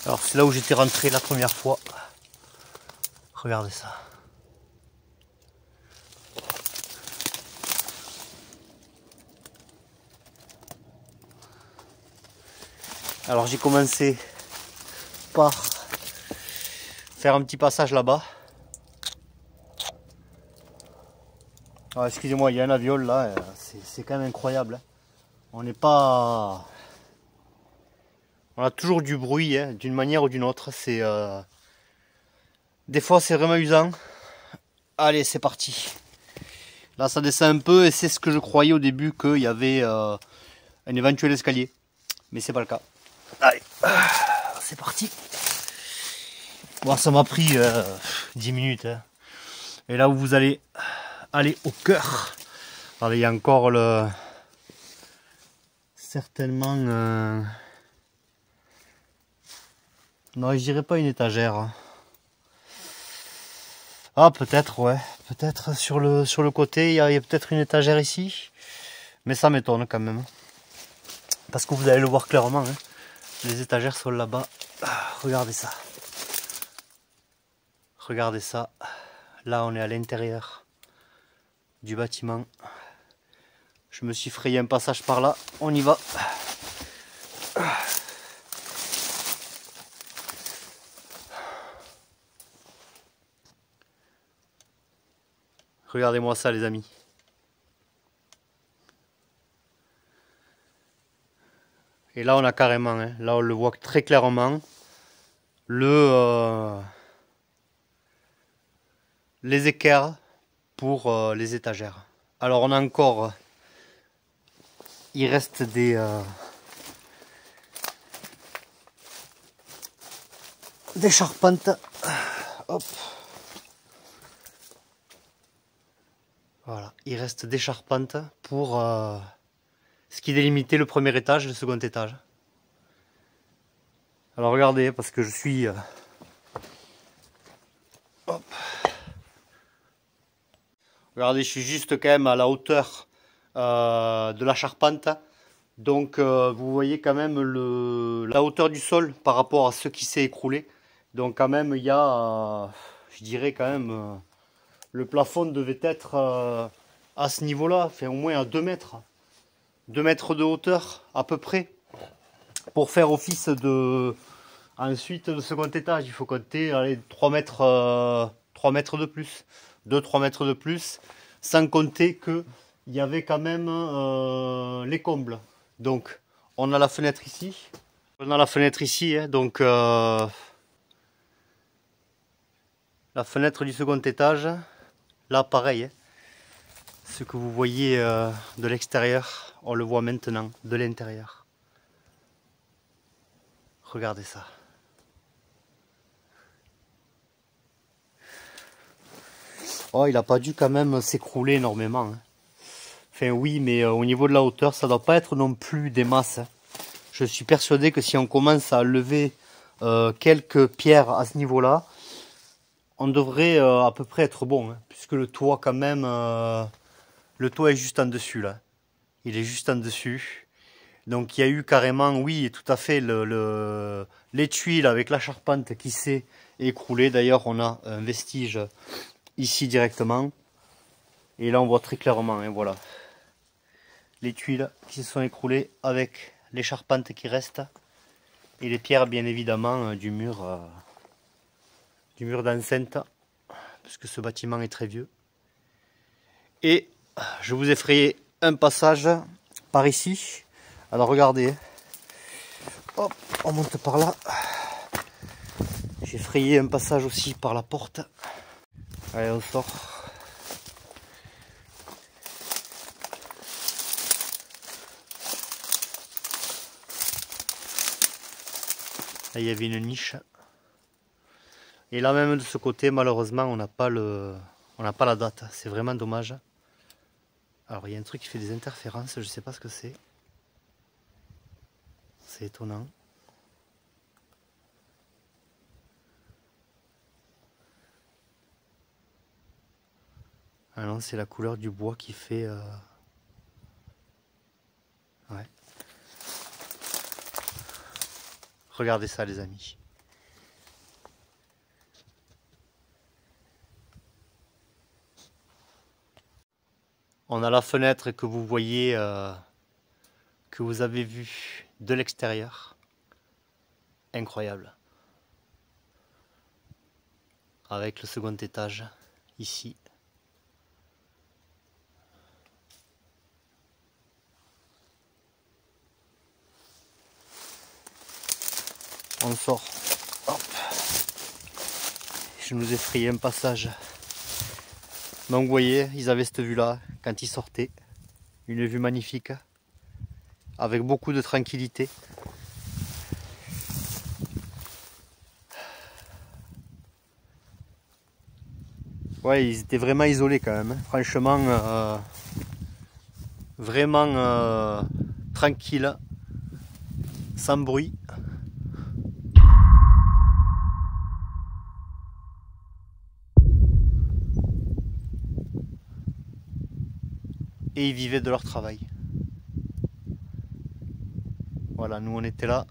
Alors c'est là où j'étais rentré la première fois. Regardez ça. Alors j'ai commencé par faire un petit passage là-bas. Ah, excusez-moi, il y a un avion là, c'est quand même incroyable. On n'est pas... On a toujours du bruit, hein, d'une manière ou d'une autre. C'est des fois c'est vraiment usant. Allez, c'est parti. Là ça descend un peu et c'est ce que je croyais au début, qu'il y avait un éventuel escalier. Mais c'est pas le cas. Allez, c'est parti. Bon, ça m'a pris 10 minutes. Hein. Et là où vous allez aller au cœur. Allez, il y a encore le... Certainement... Non, je dirais pas une étagère. Ah, peut-être, ouais. Peut-être sur le côté, il y a peut-être une étagère ici. Mais ça m'étonne quand même. Parce que vous allez le voir clairement. Hein. Les étagères sont là-bas. Regardez ça. Regardez ça. Là, on est à l'intérieur du bâtiment. Je me suis frayé un passage par là. On y va. Regardez-moi ça, les amis. Et là, on a carrément, hein, là on le voit très clairement, les équerres pour les étagères. Alors on a encore, il reste des charpentes. Hop. Voilà, il reste des charpentes pour ce qui délimitait le premier étage et le second étage. Alors regardez, parce que je suis... hop. Regardez, je suis juste quand même à la hauteur de la charpente. Donc vous voyez quand même la hauteur du sol par rapport à ce qui s'est écroulé. Donc quand même, il y a, je dirais quand même... le plafond devait être à ce niveau-là, fait au moins à 2 mètres. 2 mètres de hauteur à peu près. Pour faire office de... Ensuite, de second étage, il faut compter allez, 3 mètres de plus. 2-3 mètres de plus. Sans compter qu'il y avait quand même les combles. Donc, on a la fenêtre ici. On a la fenêtre ici, hein, donc... la fenêtre du second étage. Là, pareil, hein. Ce que vous voyez de l'extérieur, on le voit maintenant de l'intérieur. Regardez ça. Oh, il n'a pas dû quand même s'écrouler énormément. Hein. Enfin oui, mais au niveau de la hauteur, ça ne doit pas être non plus des masses. Hein. Je suis persuadé que si on commence à lever quelques pierres à ce niveau-là, on devrait à peu près être bon, hein, puisque le toit quand même, le toit est juste en dessus là. Il est juste en dessus. Donc il y a eu carrément, oui, tout à fait, les tuiles avec la charpente qui s'est écroulée. D'ailleurs, on a un vestige ici directement. Et là, on voit très clairement, hein, voilà, les tuiles qui se sont écroulées avec les charpentes qui restent. Et les pierres, bien évidemment, du mur d'enceinte, puisque ce bâtiment est très vieux. Et je vous ai frayé un passage par ici. Alors regardez, hop, on monte par là. J'ai frayé un passage aussi par la porte. Allez, on sort. Là, il y avait une niche. Et là même de ce côté, malheureusement, on n'a pas la date. C'est vraiment dommage. Alors il y a un truc qui fait des interférences, je ne sais pas ce que c'est. C'est étonnant. Ah non, c'est la couleur du bois qui fait... Ouais. Regardez ça les amis. On a la fenêtre que vous voyez, que vous avez vue de l'extérieur. Incroyable. Avec le second étage ici. On sort. Hop. Je nous ai frayé un passage. Donc vous voyez, ils avaient cette vue là quand ils sortaient. Une vue magnifique. Avec beaucoup de tranquillité. Ouais, ils étaient vraiment isolés quand même. Franchement, vraiment tranquille. Sans bruit. Et ils vivaient de leur travail. Voilà, nous on était là.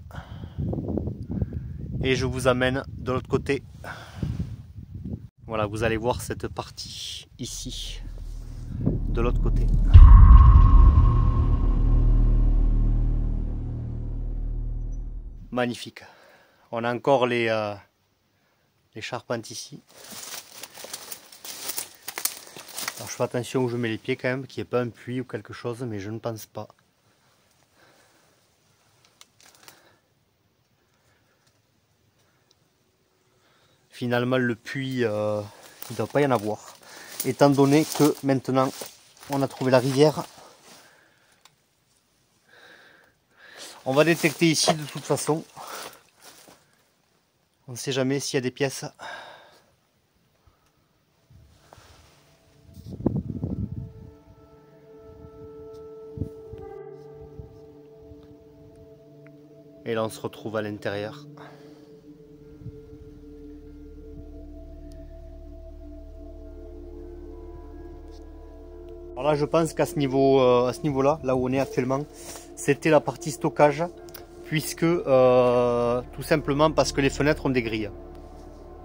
Et je vous amène de l'autre côté. Voilà, vous allez voir cette partie ici, de l'autre côté. Magnifique. On a encore les charpentes ici. Alors je fais attention où je mets les pieds quand même, qu'il n'y ait pas un puits ou quelque chose, mais je ne pense pas. Finalement le puits, il ne doit pas y en avoir. Étant donné que maintenant on a trouvé la rivière. On va détecter ici de toute façon. On ne sait jamais s'il y a des pièces. Et là on se retrouve à l'intérieur. Alors là je pense qu'à ce niveau-là, là où on est actuellement, c'était la partie stockage, puisque tout simplement parce que les fenêtres ont des grilles.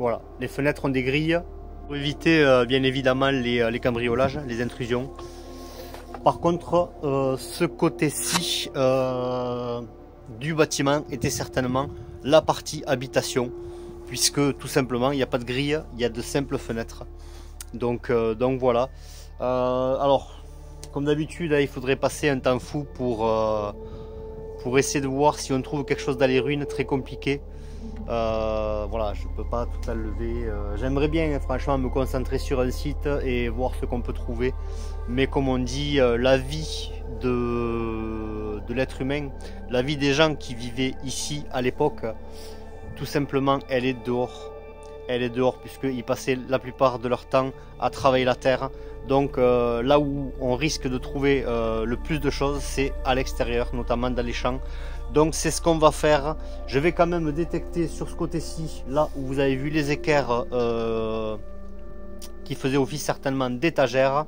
Voilà, les fenêtres ont des grilles pour éviter bien évidemment les cambriolages, les intrusions. Par contre, ce côté-ci du bâtiment était certainement la partie habitation, puisque tout simplement il n'y a pas de grille, il y a de simples fenêtres. Donc voilà. Alors, comme d'habitude, il faudrait passer un temps fou pour essayer de voir si on trouve quelque chose dans les ruines, très compliqué. Voilà, je peux pas tout enlever. J'aimerais bien, franchement, me concentrer sur un site et voir ce qu'on peut trouver. Mais comme on dit, la vie de l'être humain, la vie des gens qui vivaient ici à l'époque, tout simplement, elle est dehors. Elle est dehors puisqu'ils passaient la plupart de leur temps à travailler la terre. Donc là où on risque de trouver le plus de choses, c'est à l'extérieur, notamment dans les champs. Donc c'est ce qu'on va faire. Je vais quand même détecter sur ce côté-ci, là où vous avez vu les équerres qui faisaient office certainement d'étagères,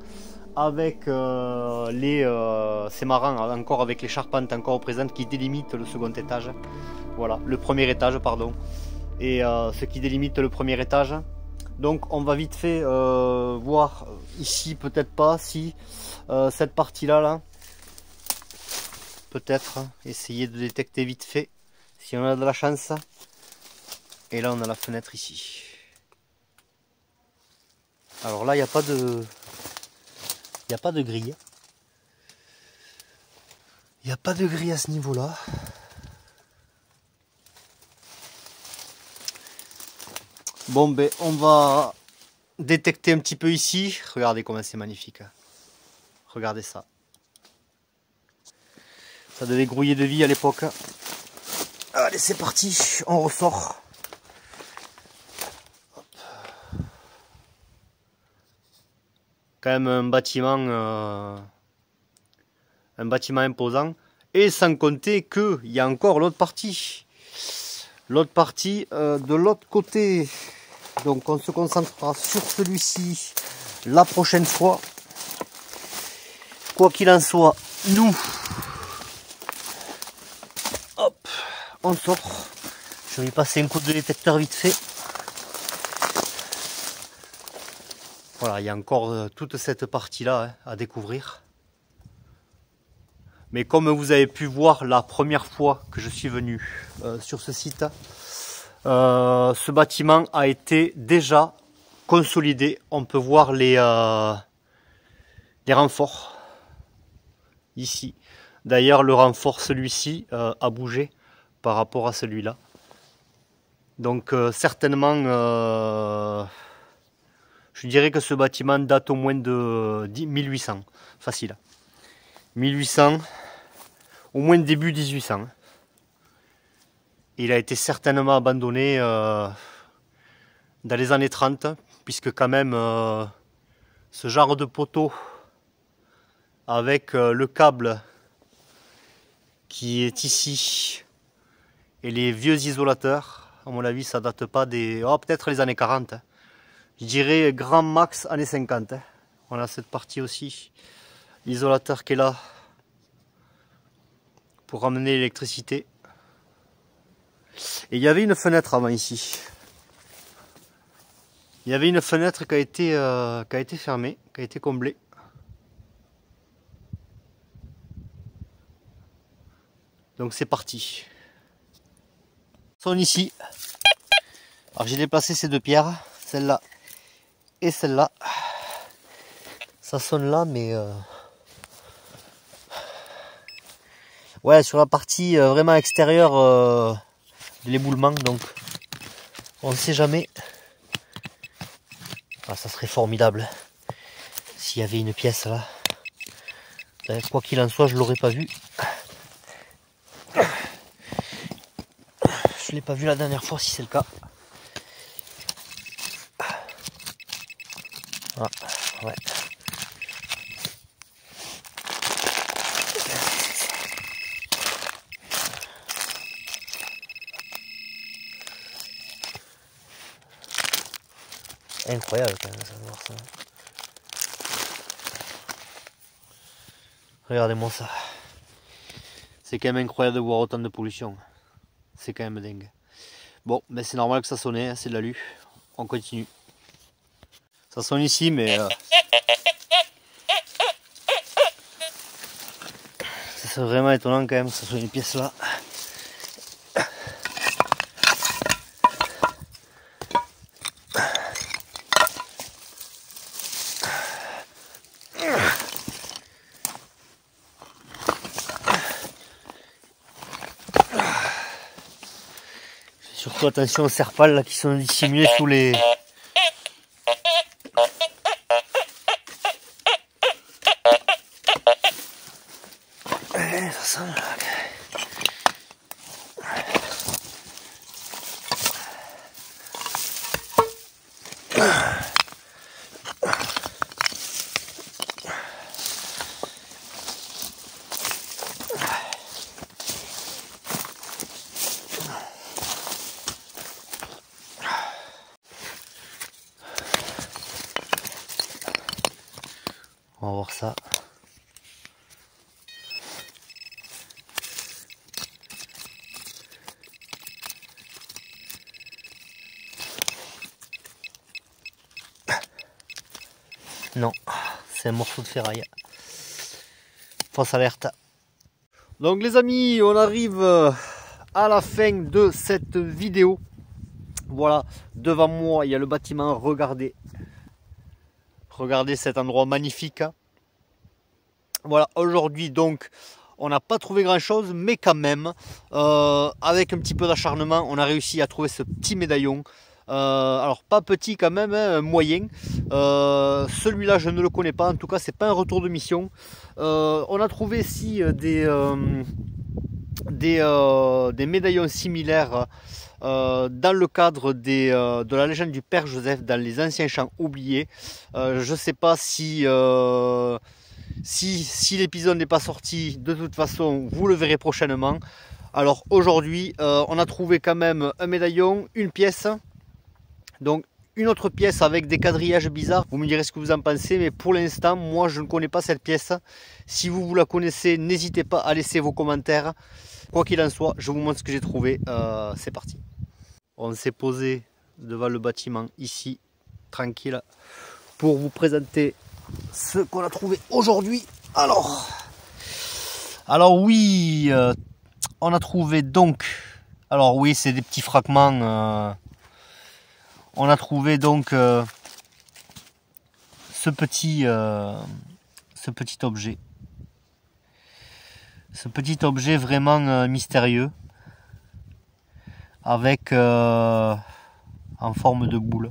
avec c'est marrant, encore avec les charpentes encore présentes qui délimitent le second étage. Voilà, le premier étage, pardon. Et ce qui délimite le premier étage. Donc on va vite fait voir ici, peut-être pas, si cette partie-là, là, peut-être essayer de détecter vite fait, si on a de la chance. Et là on a la fenêtre ici. Alors là il n'y a pas de... Il n'y a pas de grille. Il n'y a pas de grille à ce niveau-là. Bon ben on va détecter un petit peu ici. Regardez comment c'est magnifique. Regardez ça. Ça devait grouiller de vie à l'époque. Ah, Allez, c'est parti, on ressort. Quand même un bâtiment imposant. Et sans compter qu'il y a encore l'autre partie. L'autre partie de l'autre côté. Donc on se concentrera sur celui-ci la prochaine fois. Quoi qu'il en soit, nous, hop, on sort. Je vais y passer un coup de détecteur vite fait. Voilà, il y a encore toute cette partie-là à découvrir. Mais comme vous avez pu voir la première fois que je suis venu sur ce site, ce bâtiment a été déjà consolidé. On peut voir les renforts ici. D'ailleurs, le renfort, celui-ci, a bougé par rapport à celui-là. Donc certainement, je dirais que ce bâtiment date au moins de 1800, facile. 1800, au moins début 1800. Il a été certainement abandonné dans les années 30, puisque quand même ce genre de poteau avec le câble qui est ici et les vieux isolateurs, à mon avis ça date pas des... Oh, peut-être les années 40. Je dirais grand max années 50. On a cette partie aussi. L'isolateur qui est là pour ramener l'électricité. Et il y avait une fenêtre avant ici. Il y avait une fenêtre qui a été fermée, qui a été comblée. Donc c'est parti. Sont ici. Alors j'ai déplacé ces deux pierres, celle-là et celle-là. Ça sonne là, mais ouais, sur la partie vraiment extérieure de l'éboulement, donc on ne sait jamais. Ah, ça serait formidable s'il y avait une pièce là. Quoi qu'il en soit, je l'aurais pas vu. Je l'ai pas vu la dernière fois, si c'est le cas. Ah, ouais. Incroyable quand même, ça, de voir ça. Regardez-moi ça. C'est quand même incroyable de voir autant de pollution. C'est quand même dingue. Bon, mais c'est normal que ça sonne, hein, c'est de l'alu. On continue. Ça sonne ici, mais... c'est vraiment étonnant quand même que ça soit une pièce là. Surtout attention aux serpals là qui sont dissimulés sous les... Ça sent là. On va voir ça. Non, c'est un morceau de ferraille. Fausse alerte. Donc les amis, on arrive à la fin de cette vidéo. Voilà, devant moi, il y a le bâtiment. Regardez. Regardez cet endroit magnifique. Voilà, aujourd'hui donc, on n'a pas trouvé grand chose, mais quand même, avec un petit peu d'acharnement, on a réussi à trouver ce petit médaillon. Alors pas petit quand même, hein, moyen. Celui-là je ne le connais pas, en tout cas c'est pas un retour de mission. On a trouvé ici des médaillons similaires dans le cadre de la légende du Père Joseph dans les anciens chants oubliés. Je ne sais pas si l'épisode n'est pas sorti, de toute façon vous le verrez prochainement. Alors aujourd'hui on a trouvé quand même un médaillon, une pièce, donc une autre pièce avec des quadrillages bizarres. Vous me direz ce que vous en pensez, mais pour l'instant moi je ne connais pas cette pièce. Si vous la connaissez, n'hésitez pas à laisser vos commentaires. Quoi qu'il en soit, je vous montre ce que j'ai trouvé. C'est parti. On s'est posé devant le bâtiment ici, tranquille, pour vous présenter ce qu'on a trouvé aujourd'hui. Alors oui, on a trouvé donc, alors oui, c'est des petits fragments. On a trouvé donc ce petit objet. Ce petit objet vraiment mystérieux, avec en forme de boule.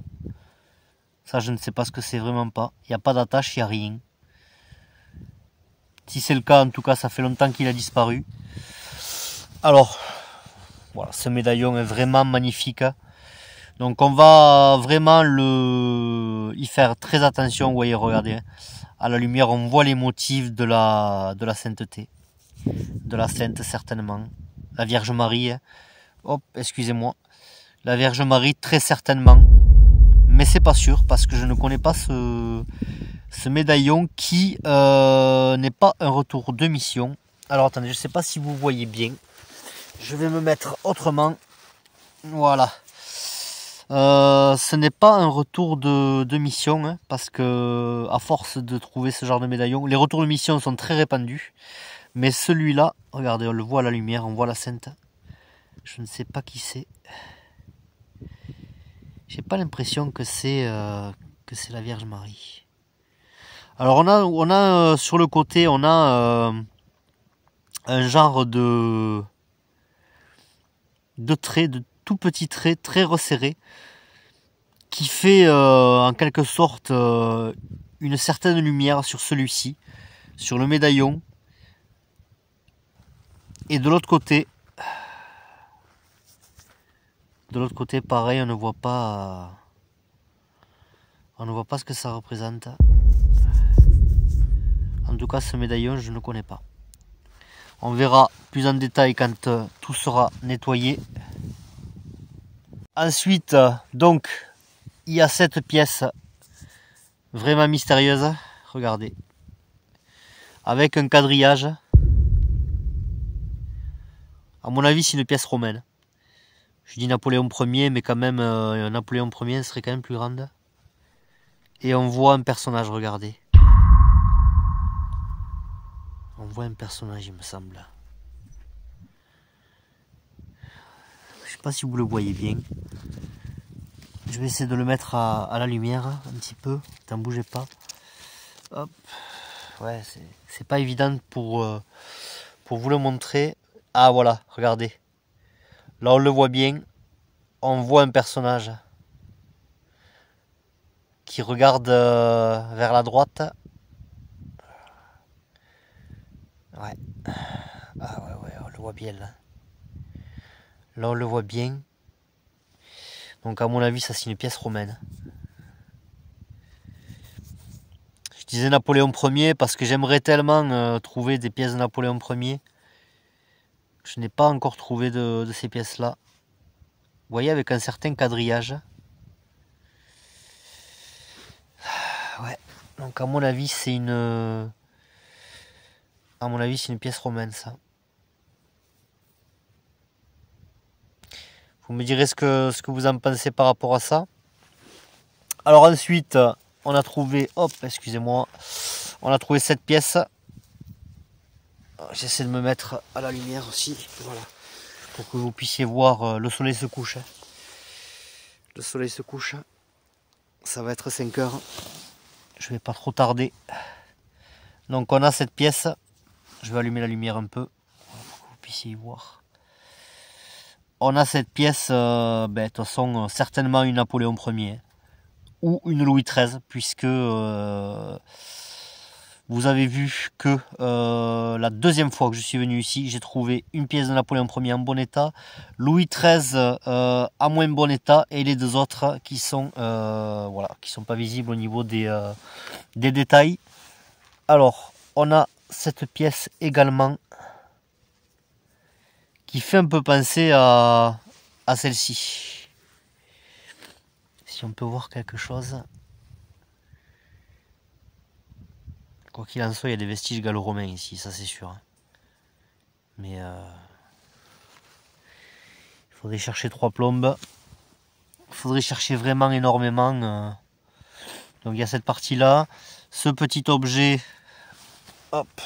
Ça, je ne sais pas ce que c'est, vraiment pas. Il n'y a pas d'attache, il n'y a rien. Si c'est le cas, en tout cas, ça fait longtemps qu'il a disparu. Alors, voilà, ce médaillon est vraiment magnifique. Donc, on va vraiment y faire très attention. Vous voyez, regardez, à la lumière, on voit les motifs de la sainteté. De la Sainte, certainement. La Vierge Marie. Hop, excusez-moi. La Vierge Marie, très certainement. Mais c'est pas sûr, parce que je ne connais pas ce médaillon qui n'est pas un retour de mission. Alors attendez, je ne sais pas si vous voyez bien. Je vais me mettre autrement. Voilà. Ce n'est pas un retour de mission, hein, parce que à force de trouver ce genre de médaillon, les retours de mission sont très répandus. Mais celui-là, regardez, on le voit à la lumière, on voit la Sainte. Je ne sais pas qui c'est. J'ai pas l'impression que c'est la Vierge Marie. Alors on a sur le côté, on a un genre de traits, de tout petits traits très resserrés, qui fait en quelque sorte une certaine lumière sur celui-ci, sur le médaillon. Et de l'autre côté, pareil, on ne voit pas ce que ça représente. En tout cas, ce médaillon, je ne connais pas. On verra plus en détail quand tout sera nettoyé. Ensuite, donc, il y a cette pièce vraiment mystérieuse. Regardez. Avec un quadrillage. À mon avis, c'est une pièce romaine. Je dis Napoléon Ier, mais quand même, Napoléon Ier serait quand même plus grande. Et on voit un personnage, regardez. On voit un personnage, il me semble. Je sais pas si vous le voyez bien. Je vais essayer de le mettre à la lumière, un petit peu. T'en bougez pas. Hop. Ouais, c'est pas évident pour vous le montrer. Ah voilà, regardez. Là on le voit bien. On voit un personnage qui regarde vers la droite. Ouais. Ah ouais, on le voit bien là. Là on le voit bien. Donc à mon avis ça c'est une pièce romaine. Je disais Napoléon Ier parce que j'aimerais tellement trouver des pièces de Napoléon Ier. Je n'ai pas encore trouvé de ces pièces là. Vous voyez, avec un certain quadrillage. Ouais. Donc à mon avis c'est une pièce romaine, ça. Vous me direz ce que vous en pensez par rapport à ça. Alors ensuite, on a trouvé, hop, excusez-moi, on a trouvé cette pièce. J'essaie de me mettre à la lumière aussi, voilà, pour que vous puissiez voir. Le soleil se couche. Le soleil se couche. Ça va être 5 heures. Je vais pas trop tarder. Donc on a cette pièce. Je vais allumer la lumière un peu pour que vous puissiez y voir. On a cette pièce, de toute façon, certainement une Napoléon Ier ou une Louis XIII, puisque Vous avez vu que la deuxième fois que je suis venu ici, j'ai trouvé une pièce de Napoléon Ier en bon état, Louis XIII en moins bon état, et les deux autres qui sont voilà, qui sont pas visibles au niveau des détails. Alors, on a cette pièce également qui fait un peu penser à celle-ci. Si on peut voir quelque chose. Quoi qu'il en soit, il y a des vestiges gallo-romains ici, ça c'est sûr. Mais il faudrait chercher 3 plombes. Il faudrait chercher vraiment énormément. Donc il y a cette partie-là. Ce petit objet. Hop.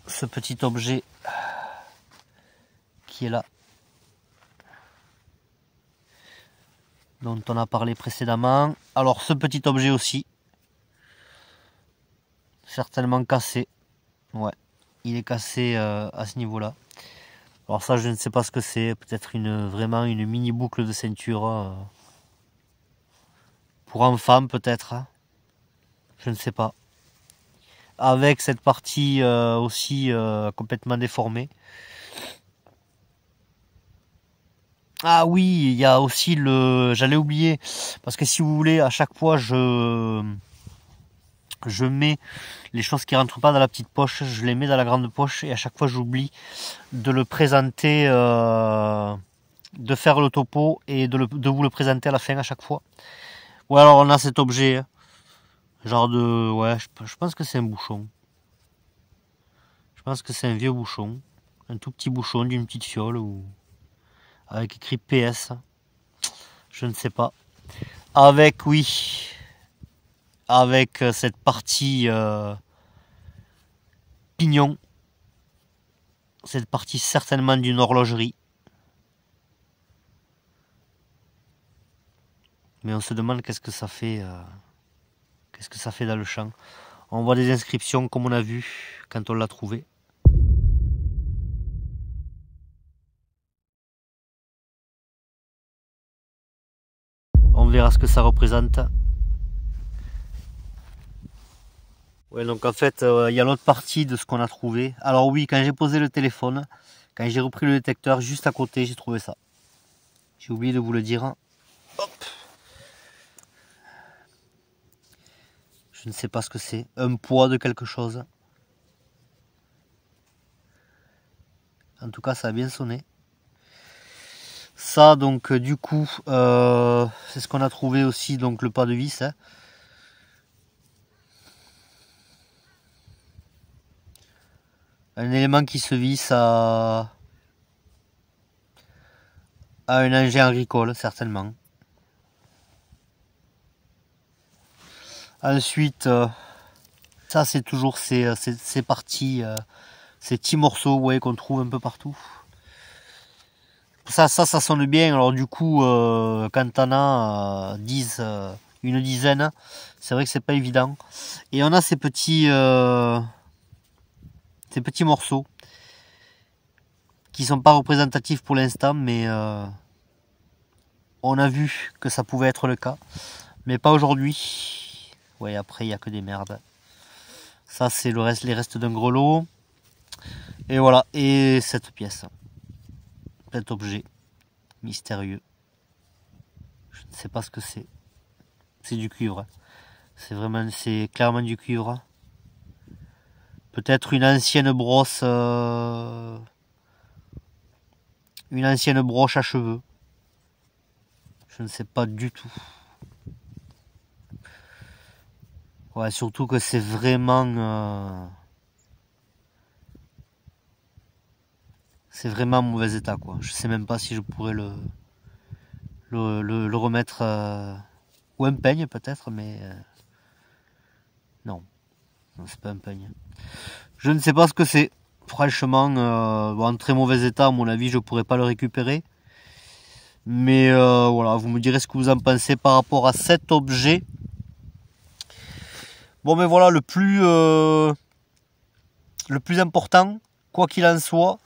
Ce petit objet qui est là. Dont on a parlé précédemment. Alors ce petit objet aussi. Certainement cassé. Ouais. Il est cassé à ce niveau-là. Alors ça, je ne sais pas ce que c'est. Peut-être vraiment une mini boucle de ceinture. Pour enfants, peut-être. Je ne sais pas. Avec cette partie aussi complètement déformée. Ah oui, il y a aussi le... J'allais oublier. Parce que si vous voulez, à chaque fois, je mets les choses qui rentrent pas dans la petite poche, je les mets dans la grande poche, et à chaque fois j'oublie de le présenter, de faire le topo et de vous le présenter à la fin à chaque fois. Ouais, alors on a cet objet, genre de... Ouais, je pense que c'est un bouchon. Je pense que c'est un vieux bouchon. Un tout petit bouchon d'une petite fiole, ou avec écrit PS. Je ne sais pas. Avec, oui... Avec cette partie pignon, cette partie certainement d'une horlogerie. Mais on se demande qu'est-ce que ça fait dans le champ. On voit des inscriptions comme on a vu quand on l'a trouvé. On verra ce que ça représente. Ouais, donc en fait, il y a l'autre partie de ce qu'on a trouvé. Alors oui, quand j'ai posé le téléphone, quand j'ai repris le détecteur, juste à côté, j'ai trouvé ça. J'ai oublié de vous le dire. Hop. Je ne sais pas ce que c'est. Un poids de quelque chose. En tout cas, ça a bien sonné. Ça, donc, du coup, c'est ce qu'on a trouvé aussi, donc le pas de vis. Hein. Un élément qui se visse à un engin agricole, certainement. Ensuite, ça c'est toujours ces parties, ces petits morceaux, ouais, qu'on trouve un peu partout. Ça sonne bien. Alors du coup, quand t'en as une dizaine, c'est vrai que c'est pas évident. Et on a ces petits morceaux qui sont pas représentatifs pour l'instant, mais on a vu que ça pouvait être le cas, mais pas aujourd'hui. Ouais, après il y a que des merdes. Ça c'est les restes d'un grelot. Et voilà, et cette pièce, cet objet mystérieux. Je ne sais pas ce que c'est. C'est du cuivre. C'est clairement du cuivre. Peut-être une ancienne brosse, une ancienne broche à cheveux. Je ne sais pas du tout. Ouais, surtout que c'est vraiment en mauvais état, quoi. Je sais même pas si je pourrais le remettre ou un peigne peut-être, mais non, c'est pas un peigne. Je ne sais pas ce que c'est. Franchement, en très mauvais état, à mon avis, je pourrais pas le récupérer. Mais voilà, vous me direz ce que vous en pensez par rapport à cet objet. Bon, mais voilà, le plus important, quoi qu'il en soit,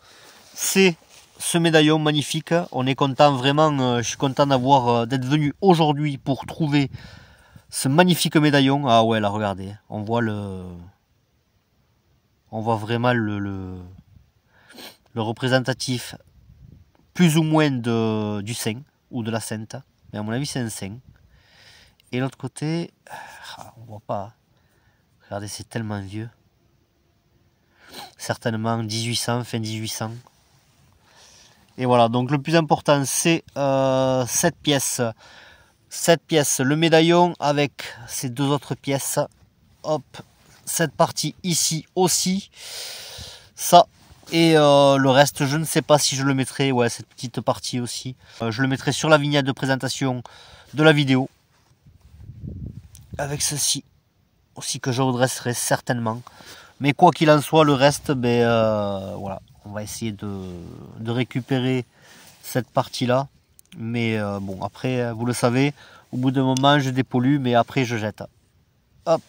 c'est ce médaillon magnifique. On est content, vraiment, je suis content d'être venu aujourd'hui pour trouver ce magnifique médaillon. Ah ouais, là, regardez. On voit vraiment le représentatif plus ou moins du saint ou de la sainte. Mais à mon avis, c'est un saint. Et l'autre côté, on voit pas. Regardez, c'est tellement vieux. Certainement 1800, fin 1800. Et voilà, donc le plus important, c'est cette pièce. Cette pièce, le médaillon avec ces deux autres pièces. Hop, cette partie ici aussi. Ça. Et le reste, je ne sais pas si je le mettrai. Ouais, cette petite partie aussi. Je le mettrai sur la vignette de présentation de la vidéo. Avec ceci aussi que je redresserai certainement. Mais quoi qu'il en soit, le reste, voilà, on va essayer de récupérer cette partie-là. Mais bon, après, vous le savez, au bout d'un moment, je dépollue, mais après, je jette. Hop.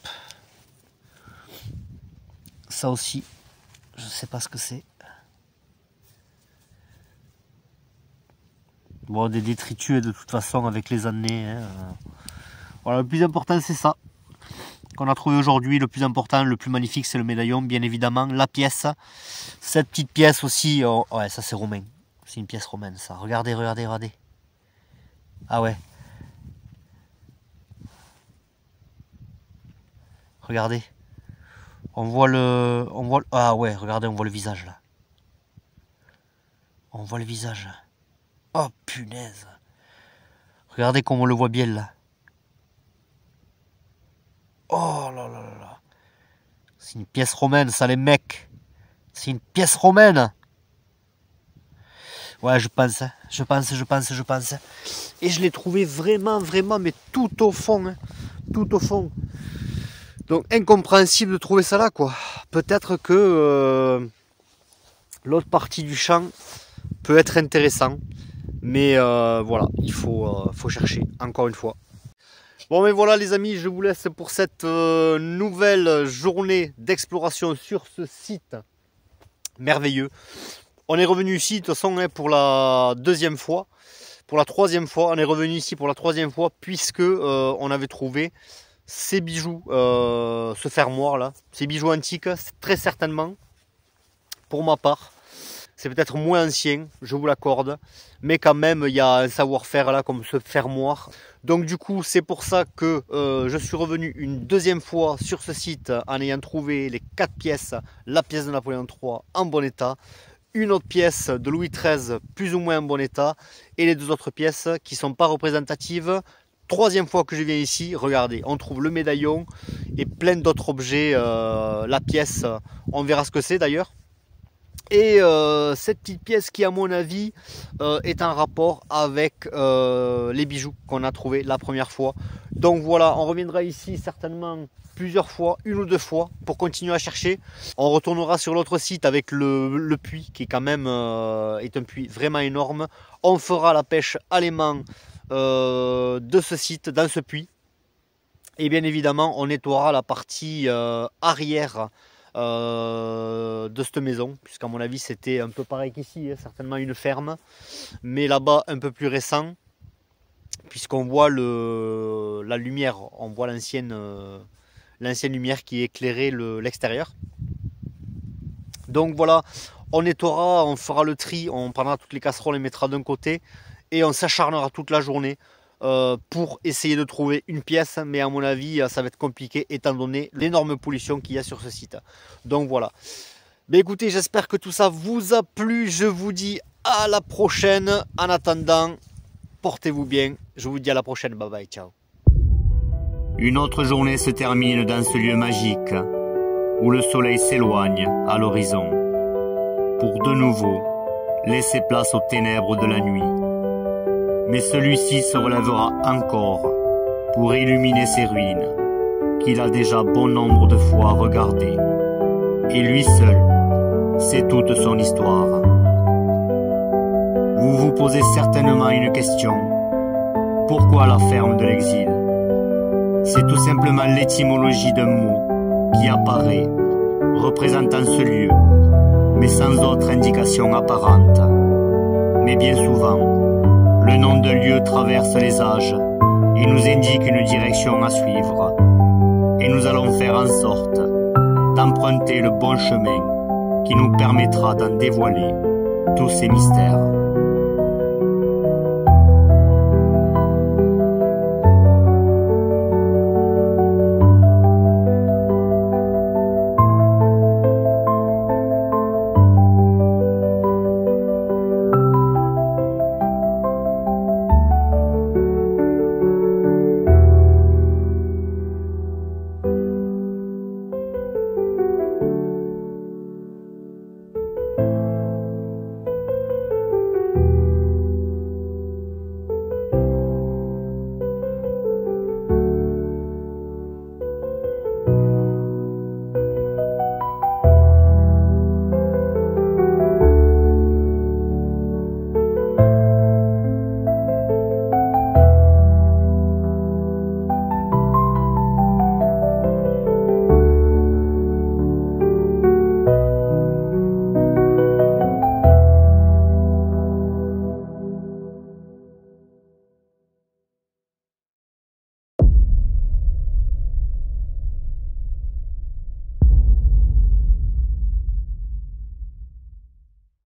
Ça aussi, je ne sais pas ce que c'est. Bon, des détritus de toute façon avec les années. Hein. Voilà, le plus important, c'est ça qu'on a trouvé aujourd'hui. Le plus important, le plus magnifique, c'est le médaillon, bien évidemment. La pièce, cette petite pièce aussi. Oh, ouais, ça c'est romain. C'est une pièce romaine, ça. Regardez, regardez, regardez. Ah ouais. Regardez. On voit ah ouais, regardez, on voit le visage là. On voit le visage. Oh punaise. Regardez comme on le voit bien là. Oh là là là là. C'est une pièce romaine, ça les mecs. C'est une pièce romaine. Ouais, je pense. Et je l'ai trouvé vraiment, mais tout au fond. Hein. Tout au fond. Donc incompréhensible de trouver ça là, quoi. Peut-être que l'autre partie du champ peut être intéressant. Mais voilà, il faut chercher, encore une fois. Bon, mais voilà les amis, je vous laisse pour cette nouvelle journée d'exploration sur ce site merveilleux. On est revenu ici, de toute façon, hein, pour la deuxième fois. Pour la troisième fois, on est revenu ici pour la troisième fois, puisque on avait trouvé ces bijoux, ce fermoir là, ces bijoux antiques, très certainement, pour ma part. C'est peut-être moins ancien, je vous l'accorde, mais quand même il y a un savoir-faire là comme ce fermoir. Donc du coup c'est pour ça que je suis revenu une deuxième fois sur ce site en ayant trouvé les 4 pièces, la pièce de Napoléon III en bon état, une autre pièce de Louis XIII plus ou moins en bon état et les deux autres pièces qui ne sont pas représentatives. Troisième fois que je viens ici, regardez, on trouve le médaillon et plein d'autres objets, la pièce, on verra ce que c'est d'ailleurs. Et cette petite pièce qui à mon avis est en rapport avec les bijoux qu'on a trouvé la première fois. Donc voilà, on reviendra ici certainement plusieurs fois, une ou deux fois pour continuer à chercher. On retournera sur l'autre site avec le puits qui est quand même est un puits vraiment énorme. On fera la pêche à l'aimant de ce site, dans ce puits. Et bien évidemment on nettoiera la partie arrière de cette maison, puisqu'à mon avis c'était un peu pareil qu'ici, hein, certainement une ferme, mais là-bas un peu plus récent, puisqu'on voit la lumière, on voit l'ancienne lumière qui éclairait l'extérieur. Donc voilà, on nettoiera, on fera le tri, on prendra toutes les casseroles, les mettra d'un côté, et on s'acharnera toute la journée pour essayer de trouver une pièce, mais à mon avis ça va être compliqué étant donné l'énorme pollution qu'il y a sur ce site. Donc voilà, mais écoutez, j'espère que tout ça vous a plu, je vous dis à la prochaine. En attendant, portez-vous bien, je vous dis à la prochaine, bye bye, ciao. Une autre journée se termine dans ce lieu magique où le soleil s'éloigne à l'horizon pour de nouveau laisser place aux ténèbres de la nuit. Mais celui-ci se relèvera encore pour illuminer ces ruines qu'il a déjà bon nombre de fois regardées. Et lui seul sait toute son histoire. Vous vous posez certainement une question. Pourquoi la ferme de l'exil? C'est tout simplement l'étymologie d'un mot qui apparaît, représentant ce lieu, mais sans autre indication apparente. Mais bien souvent, le nom de lieu traverse les âges Il nous indique une direction à suivre et nous allons faire en sorte d'emprunter le bon chemin qui nous permettra d'en dévoiler tous ces mystères.